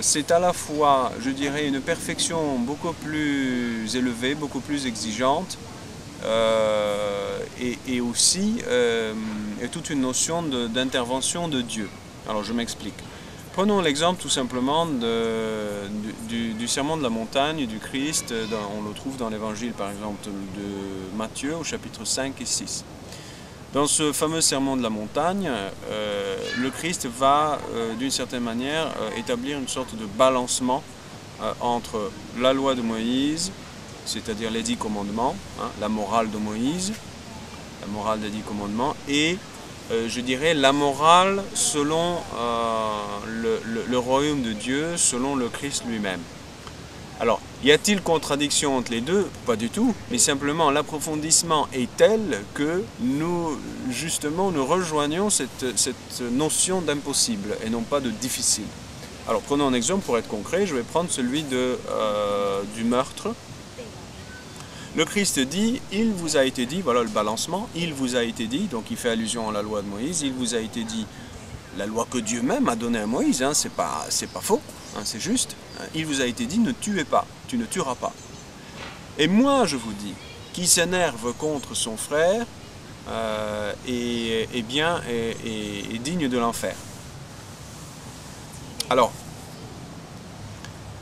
C'est à la fois, je dirais, une perfection beaucoup plus élevée, beaucoup plus exigeante, et aussi toute une notion d'intervention de Dieu. Alors je m'explique. Prenons l'exemple tout simplement du sermon de la montagne du Christ. On le trouve dans l'évangile par exemple de Matthieu au chapitre 5 et 6. Dans ce fameux sermon de la montagne, le Christ va d'une certaine manière établir une sorte de balancement entre la loi de Moïse, c'est-à-dire les 10 commandements, la morale de Moïse, la morale des 10 commandements, et je dirais la morale selon le royaume de Dieu, selon le Christ lui-même. Alors, y a-t-il contradiction entre les deux? Pas du tout, mais simplement l'approfondissement est tel que nous, justement, nous rejoignons cette notion d'impossible et non pas de difficile. Alors, prenons un exemple pour être concret, je vais prendre celui du meurtre. Le Christ dit, il vous a été dit, voilà le balancement, il vous a été dit, donc il fait allusion à la loi de Moïse, il vous a été dit, la loi que Dieu même a donnée à Moïse, hein, c'est pas faux, hein, c'est juste, il vous a été dit, ne tuez pas, tu ne tueras pas. Et moi je vous dis, qui s'énerve contre son frère est digne de l'enfer. Alors,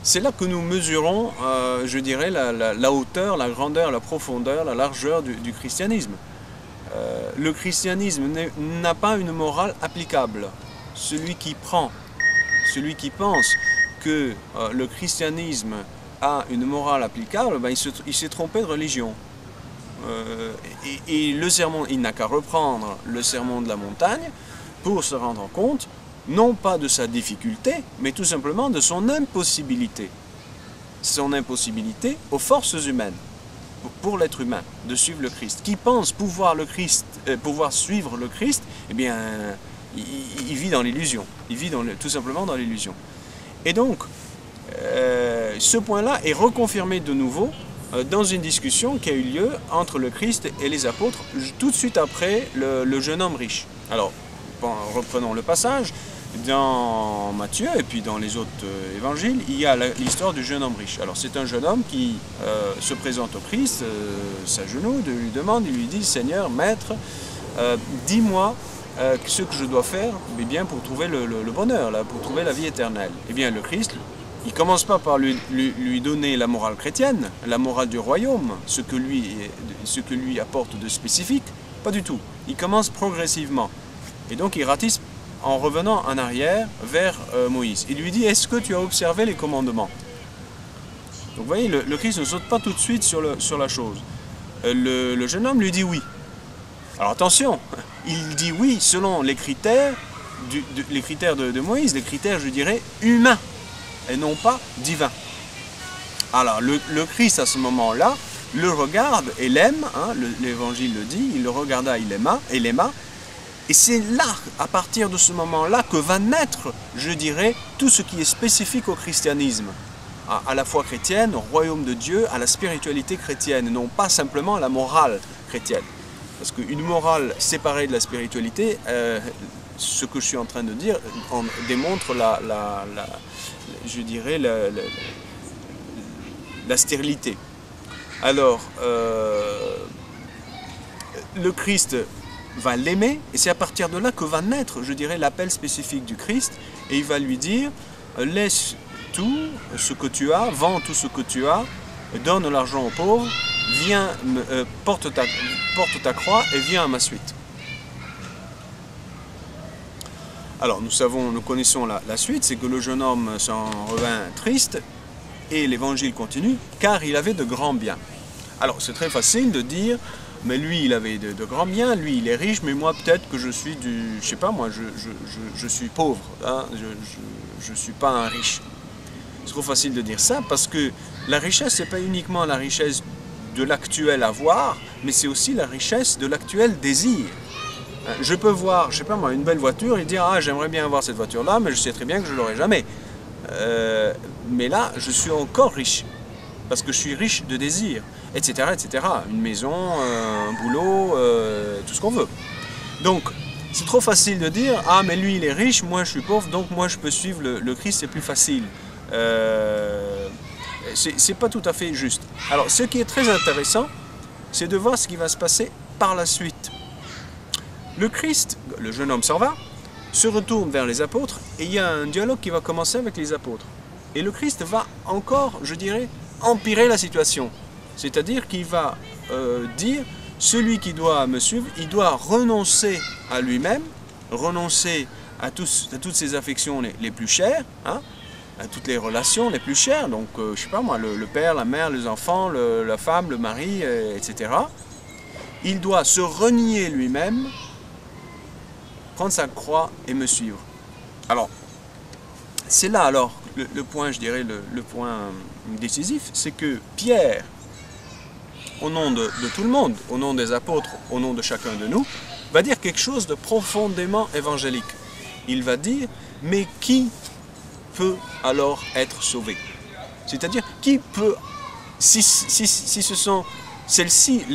c'est là que nous mesurons, je dirais, la hauteur, la grandeur, la profondeur, la largeur du christianisme. Le christianisme n'a pas une morale applicable. Celui qui prend, celui qui pense que le christianisme a une morale applicable, il s'est trompé de religion. Et le sermon, il n'a qu'à reprendre le sermon de la montagne pour se rendre compte non pas de sa difficulté, mais tout simplement de son impossibilité. Son impossibilité aux forces humaines, pour l'être humain, de suivre le Christ. Qui pense pouvoir suivre le Christ, eh bien, il vit dans l'illusion. Il vit tout simplement dans l'illusion. Et donc, ce point-là est reconfirmé de nouveau dans une discussion qui a eu lieu entre le Christ et les apôtres, tout de suite après le jeune homme riche. Alors, reprenons le passage. Dans Matthieu et puis dans les autres évangiles, il y a l'histoire du jeune homme riche. Alors c'est un jeune homme qui se présente au Christ, s'agenouille, lui demande, il lui dit, Seigneur, Maître, dis-moi ce que je dois faire pour trouver le bonheur, pour trouver la vie éternelle. Eh bien le Christ, il ne commence pas par lui donner la morale chrétienne, la morale du royaume, ce que lui apporte de spécifique, pas du tout. Il commence progressivement. Et donc il ratisse en revenant en arrière vers Moïse. Il lui dit, est-ce que tu as observé les commandements? Donc vous voyez, le Christ ne saute pas tout de suite sur la chose. Le jeune homme lui dit oui. Alors attention, il dit oui selon les critères de Moïse, les critères, je dirais, humains. et non pas divin. Alors le Christ à ce moment-là le regarde et l'aime, hein, l'évangile le dit, il le regarda, il l'aima, et c'est là, à partir de ce moment-là, que va naître, je dirais, tout ce qui est spécifique au christianisme, à la foi chrétienne, au royaume de Dieu, à la spiritualité chrétienne, et non pas simplement à la morale chrétienne. Parce qu'une morale séparée de la spiritualité, ce que je suis en train de dire, démontre je dirais, la stérilité. Alors, le Christ va l'aimer, et c'est à partir de là que va naître, je dirais, l'appel spécifique du Christ, et il va lui dire, laisse tout ce que tu as, vends tout ce que tu as, donne l'argent aux pauvres, viens, porte ta croix et viens à ma suite. Alors nous connaissons la suite, c'est que le jeune homme s'en revint triste, et l'évangile continue, car il avait de grands biens. Alors c'est très facile de dire, mais lui il avait de grands biens, lui il est riche, mais moi peut-être que je suis je sais pas moi, je suis pauvre, hein, je suis pas un riche. C'est trop facile de dire ça, parce que la richesse, c'est pas uniquement la richesse de l'actuel avoir, mais c'est aussi la richesse de l'actuel désir. Je peux voir, je sais pas moi, une belle voiture et dire, ah j'aimerais bien avoir cette voiture-là, mais je sais très bien que je l'aurai jamais. Mais là, je suis encore riche, parce que je suis riche de désir, etc., etc. Une maison, un boulot, tout ce qu'on veut. Donc, c'est trop facile de dire, ah mais lui il est riche, moi je suis pauvre, donc moi je peux suivre le Christ, c'est plus facile. C'est pas tout à fait juste. Alors, ce qui est très intéressant, c'est de voir ce qui va se passer par la suite. Le Christ, le jeune homme s'en va, se retourne vers les apôtres, et il y a un dialogue qui va commencer avec les apôtres. Et le Christ va encore, je dirais, empirer la situation. C'est-à-dire qu'il va dire, celui qui doit me suivre, il doit renoncer à lui-même, renoncer à toutes ses affections les plus chères, hein, à toutes les relations les plus chères, donc je sais pas moi, le père, la mère, les enfants, la femme, le mari, etc. Il doit se renier lui-même, prendre sa croix et me suivre. Alors, c'est là alors le point, je dirais, le point décisif, c'est que Pierre, au nom de tout le monde, au nom des apôtres, au nom de chacun de nous, va dire quelque chose de profondément évangélique. Il va dire, mais qui peut alors être sauvé? C'est-à-dire, qui peut, si ce sont celles-ci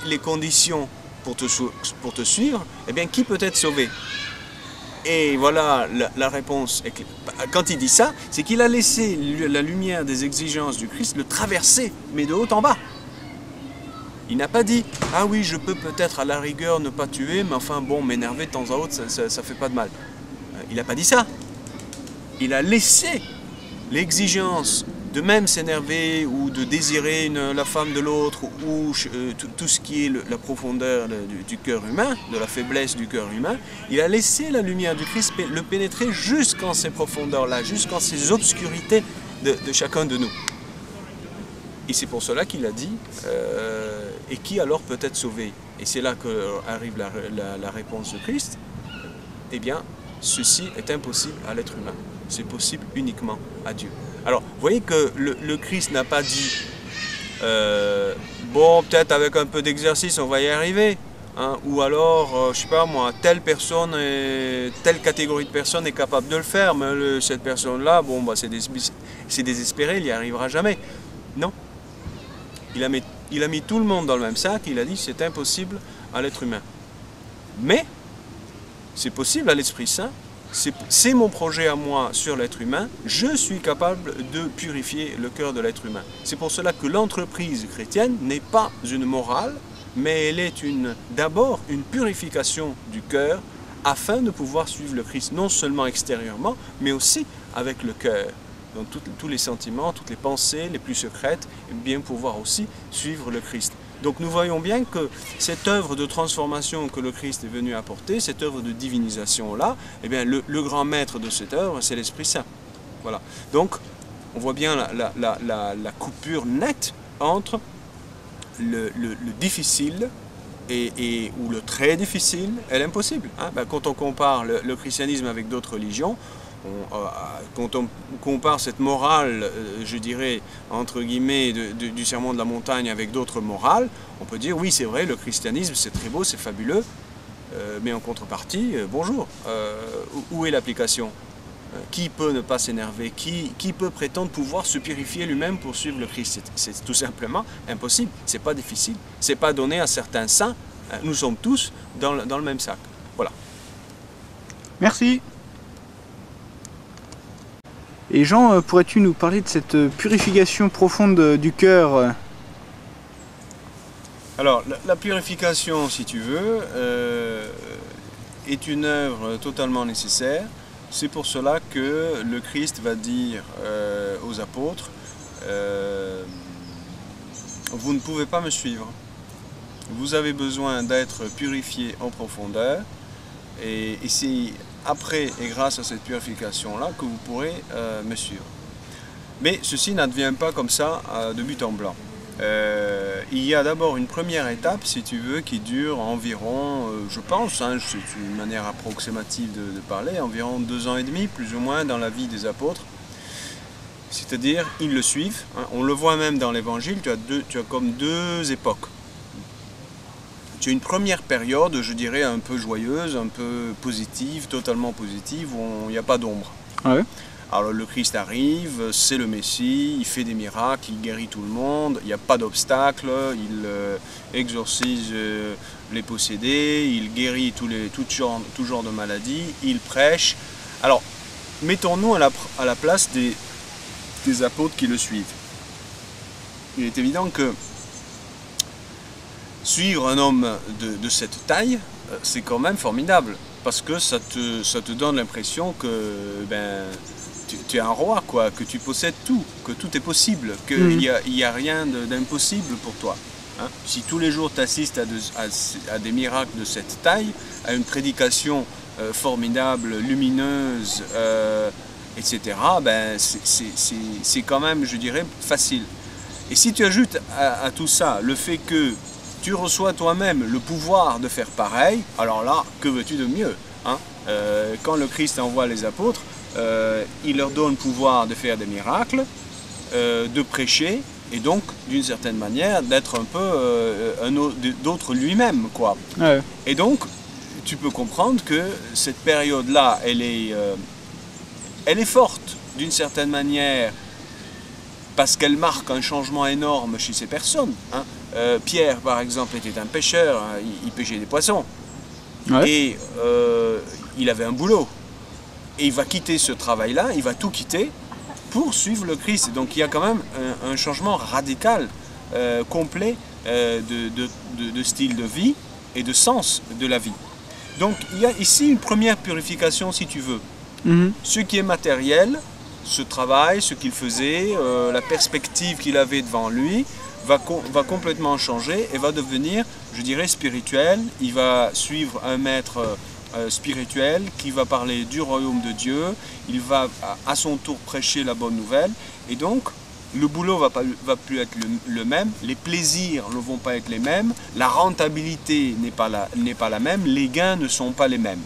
les conditions pour te suivre, eh bien, qui peut être sauvé? Et voilà la réponse. Quand il dit ça, c'est qu'il a laissé la lumière des exigences du Christ le traverser, mais de haut en bas. Il n'a pas dit, ah oui, je peux peut-être à la rigueur ne pas tuer, mais enfin bon, m'énerver de temps à autre, ça fait pas de mal. Il n'a pas dit ça. Il a laissé l'exigence de même s'énerver ou de désirer la femme de l'autre ou tout ce qui est la profondeur du cœur humain, de la faiblesse du cœur humain. Il a laissé la lumière du Christ le pénétrer jusqu'en ces profondeurs-là, jusqu'en ces obscurités de chacun de nous. Et c'est pour cela qu'il a dit, et qui alors peut être sauvé? Et c'est là qu'arrive la réponse de Christ. Eh bien, ceci est impossible à l'être humain. C'est possible uniquement à Dieu. Alors, vous voyez que le Christ n'a pas dit, bon, peut-être avec un peu d'exercice, on va y arriver. Hein, ou alors, je sais pas moi, telle catégorie de personnes est capable de le faire, mais cette personne-là, bon, bah, c'est désespéré, il n'y arrivera jamais. Non. Il a mis tout le monde dans le même sac, il a dit c'est impossible à l'être humain. Mais, c'est possible à l'Esprit Saint, c'est mon projet à moi sur l'être humain, je suis capable de purifier le cœur de l'être humain. C'est pour cela que l'entreprise chrétienne n'est pas une morale, mais elle est d'abord une purification du cœur afin de pouvoir suivre le Christ, non seulement extérieurement, mais aussi avec le cœur. Donc tous les sentiments, toutes les pensées les plus secrètes, et bien pouvoir aussi suivre le Christ. Donc nous voyons bien que cette œuvre de transformation que le Christ est venu apporter, cette œuvre de divinisation-là, eh bien le grand maître de cette œuvre, c'est l'Esprit Saint. Voilà. Donc on voit bien la coupure nette entre le difficile ou le très difficile et l'impossible. Hein? Ben, quand on compare le christianisme avec d'autres religions, Quand on compare cette morale, je dirais, entre guillemets, du sermon de la montagne avec d'autres morales, on peut dire, oui, c'est vrai, le christianisme, c'est très beau, c'est fabuleux, mais en contrepartie, bonjour, où est l'application? Qui peut ne pas s'énerver? Qui peut prétendre pouvoir se purifier lui-même pour suivre le Christ? C'est tout simplement impossible, c'est pas difficile, c'est pas donné à certains saints, nous sommes tous dans le même sac. Voilà. Merci. Et Jean, pourrais-tu nous parler de cette purification profonde du cœur? Alors, la purification, si tu veux, est une œuvre totalement nécessaire. C'est pour cela que le Christ va dire aux apôtres, vous ne pouvez pas me suivre. Vous avez besoin d'être purifié en profondeur. Et c'est après et grâce à cette purification-là que vous pourrez me suivre. Mais ceci n'advient pas comme ça de but en blanc. Il y a d'abord une première étape, si tu veux, qui dure environ, je pense, hein, c'est une manière approximative de parler, environ 2 ans et demi, plus ou moins, dans la vie des apôtres. C'est-à-dire, ils le suivent. Hein, on le voit même dans l'Évangile, tu as comme 2 époques. Tu as une première période, je dirais, un peu joyeuse, un peu positive, totalement positive, où il n'y a pas d'ombre. Ouais. Alors le Christ arrive, c'est le Messie, il fait des miracles, il guérit tout le monde, il n'y a pas d'obstacle, il exorcise les possédés, il guérit tout genre de maladies, il prêche. Alors, mettons-nous à la place des apôtres qui le suivent. Il est évident que suivre un homme de cette taille, c'est quand même formidable, parce que ça te donne l'impression que tu es un roi, quoi, que tu possèdes tout, que tout est possible, qu'il n'y a rien d'impossible pour toi. Hein. Si tous les jours tu assistes à des miracles de cette taille, à une prédication formidable, lumineuse, etc., c'est quand même, je dirais, facile. Et si tu ajoutes à tout ça le fait que tu reçois toi-même le pouvoir de faire pareil, alors là, que veux-tu de mieux, hein? Quand le Christ envoie les apôtres, il leur donne le pouvoir de faire des miracles, de prêcher, et donc, d'une certaine manière, d'être un peu d'autre lui-même, quoi. Ouais. Et donc, tu peux comprendre que cette période-là, elle est forte, d'une certaine manière, parce qu'elle marque un changement énorme chez ces personnes. Hein. Pierre, par exemple, était un pêcheur, hein, il pêchait des poissons. Ouais. Et il avait un boulot. Et il va quitter ce travail-là, il va tout quitter pour suivre le Christ. Et donc il y a quand même un changement radical, complet de style de vie et de sens de la vie. Donc il y a ici une première purification, si tu veux. Ce qui est matériel, ce travail, ce qu'il faisait, la perspective qu'il avait devant lui, va complètement changer et va devenir, je dirais, spirituel. Il va suivre un maître spirituel qui va parler du royaume de Dieu. Il va à son tour prêcher la bonne nouvelle. Et donc, le boulot va plus être le même, les plaisirs ne vont pas être les mêmes, la rentabilité n'est pas la même, les gains ne sont pas les mêmes.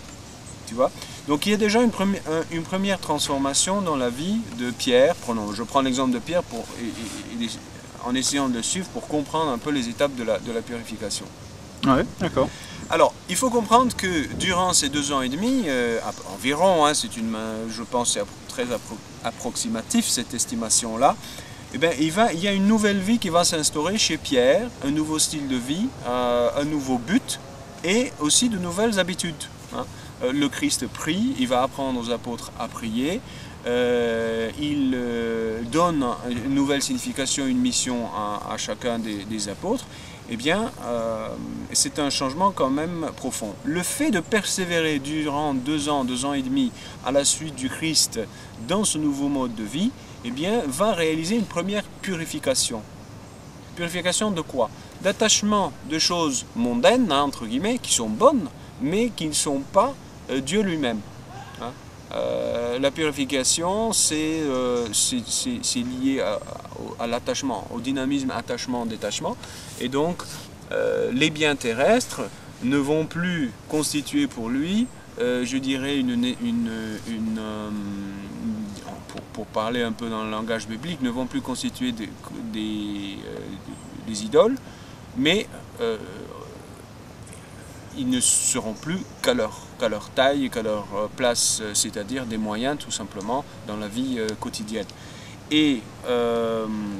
Tu vois? Donc il y a déjà une première transformation dans la vie de Pierre. Je prends l'exemple de Pierre en essayant de le suivre pour comprendre un peu les étapes de la purification. Ouais, d'accord. Alors, il faut comprendre que durant ces 2 ans et demi, environ, hein, je pense que c'est très approximatif cette estimation-là, eh bien, il y a une nouvelle vie qui va s'instaurer chez Pierre, un nouveau style de vie, un nouveau but et aussi de nouvelles habitudes. Hein. Le Christ prie, il va apprendre aux apôtres à prier, il donne une nouvelle signification, une mission à chacun des apôtres. Eh bien, c'est un changement quand même profond. Le fait de persévérer durant 2 ans, 2 ans et demi à la suite du Christ dans ce nouveau mode de vie, eh bien, va réaliser une première purification. Purification de quoi? D'attachement de choses mondaines, hein, entre guillemets, qui sont bonnes, mais qui ne sont pas Dieu lui-même. Hein. La purification, c'est lié à l'attachement, au dynamisme attachement-détachement. Et donc, les biens terrestres ne vont plus constituer pour lui je dirais, pour parler un peu dans le langage biblique, ne vont plus constituer des idoles, mais ils ne seront plus qu'à leur taille, qu'à leur place, c'est-à-dire des moyens tout simplement dans la vie quotidienne. Et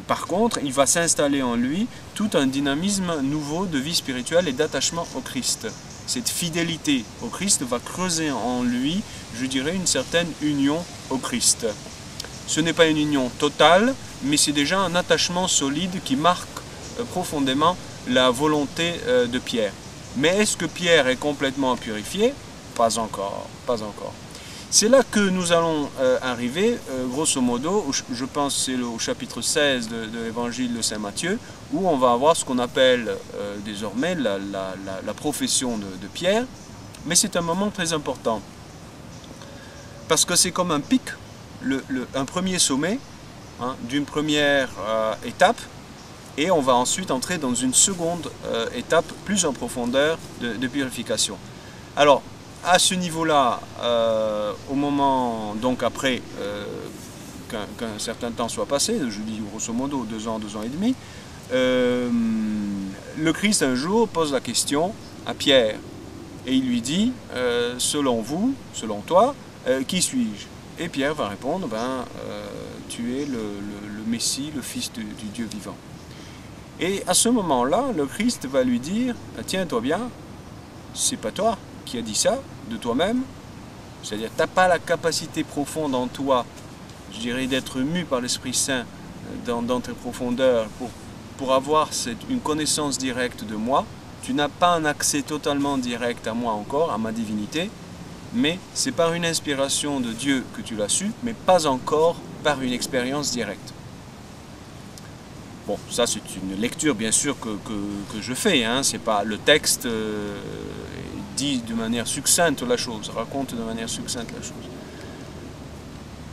par contre, il va s'installer en lui tout un dynamisme nouveau de vie spirituelle et d'attachement au Christ. Cette fidélité au Christ va creuser en lui, je dirais, une certaine union au Christ. Ce n'est pas une union totale, mais c'est déjà un attachement solide qui marque profondément la volonté de Pierre. Mais est-ce que Pierre est complètement purifié? Pas encore, pas encore. C'est là que nous allons arriver, grosso modo, je pense que c'est au chapitre 16 de l'évangile de Saint Matthieu, où on va avoir ce qu'on appelle désormais la profession de Pierre, mais c'est un moment très important, parce que c'est comme un pic, un premier sommet, hein, d'une première étape, et on va ensuite entrer dans une seconde étape plus en profondeur de purification. Alors, à ce niveau-là, au moment, donc après qu'un certain temps soit passé, je dis grosso modo 2 ans et demi, le Christ un jour pose la question à Pierre et il lui dit, selon vous, selon toi, qui suis-je? Et Pierre va répondre, tu es le Messie, le Fils du Dieu vivant. Et à ce moment-là, le Christ va lui dire, tiens-toi bien, c'est pas toi qui as dit ça de toi-même, c'est-à-dire tu n'as pas la capacité profonde en toi, je dirais, d'être mu par l'Esprit Saint dans tes profondeurs pour avoir une connaissance directe de moi. Tu n'as pas un accès totalement direct à moi encore, à ma divinité, mais c'est par une inspiration de Dieu que tu l'as su, mais pas encore par une expérience directe. Bon, ça c'est une lecture bien sûr que je fais, hein. C'est pas le texte dit de manière succincte la chose, raconte de manière succincte la chose.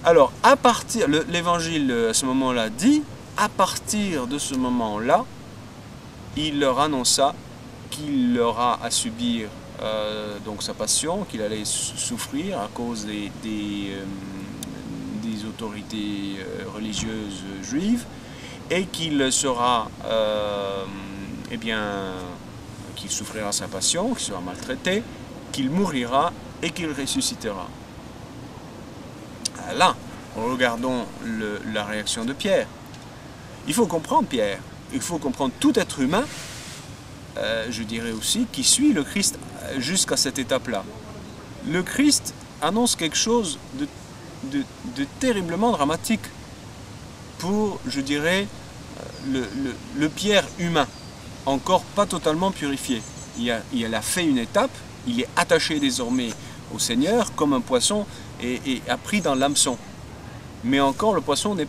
Alors, à partir, l'évangile à ce moment-là dit, à partir de ce moment-là, il leur annonça qu'il aura à subir donc sa passion, qu'il allait souffrir à cause des autorités religieuses juives, et qu'il sera, qu'il souffrira sa passion, qu'il sera maltraité, qu'il mourira et qu'il ressuscitera. Là, regardons la réaction de Pierre. Il faut comprendre Pierre, il faut comprendre tout être humain, je dirais aussi, qui suit le Christ jusqu'à cette étape-là. Le Christ annonce quelque chose de terriblement dramatique pour, je dirais, le Pierre humain, encore pas totalement purifié. Il a fait une étape, il est attaché désormais au Seigneur comme un poisson et a pris dans l'hameçon. Mais encore le poisson n'a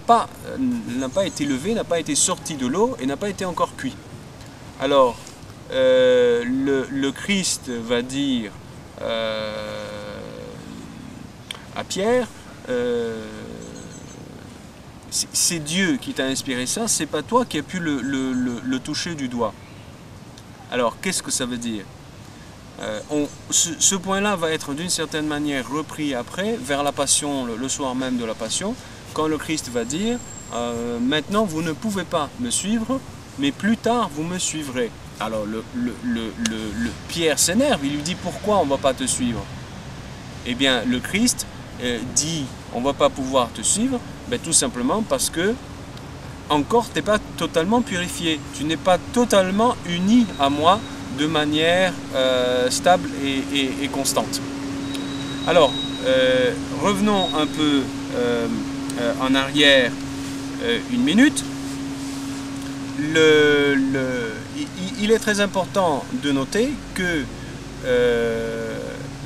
pas été levé, n'a pas été sorti de l'eau et n'a pas été encore cuit. Alors le Christ va dire à Pierre, c'est Dieu qui t'a inspiré ça, c'est pas toi qui as pu le toucher du doigt. Alors qu'est-ce que ça veut dire? Ce point-là va être d'une certaine manière repris après, vers la Passion, le soir même de la Passion, quand le Christ va dire maintenant vous ne pouvez pas me suivre, mais plus tard vous me suivrez. Alors le Pierre s'énerve, il lui dit pourquoi on ne va pas te suivre? Eh bien le Christ dit on ne va pas pouvoir te suivre, tout simplement parce que encore tu n'es pas totalement purifié, tu n'es pas totalement uni à moi de manière stable et constante. Alors, revenons un peu en arrière une minute. Il est très important de noter que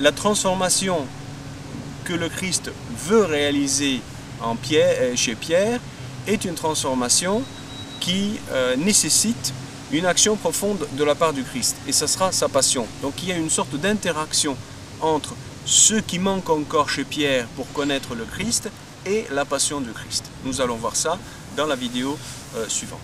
la transformation que le Christ veut réaliser chez Pierre est une transformation qui nécessite une action profonde de la part du Christ, et ça sera sa passion. Donc il y a une sorte d'interaction entre ce qui manque encore chez Pierre pour connaître le Christ et la passion du Christ. Nous allons voir ça dans la vidéo suivante.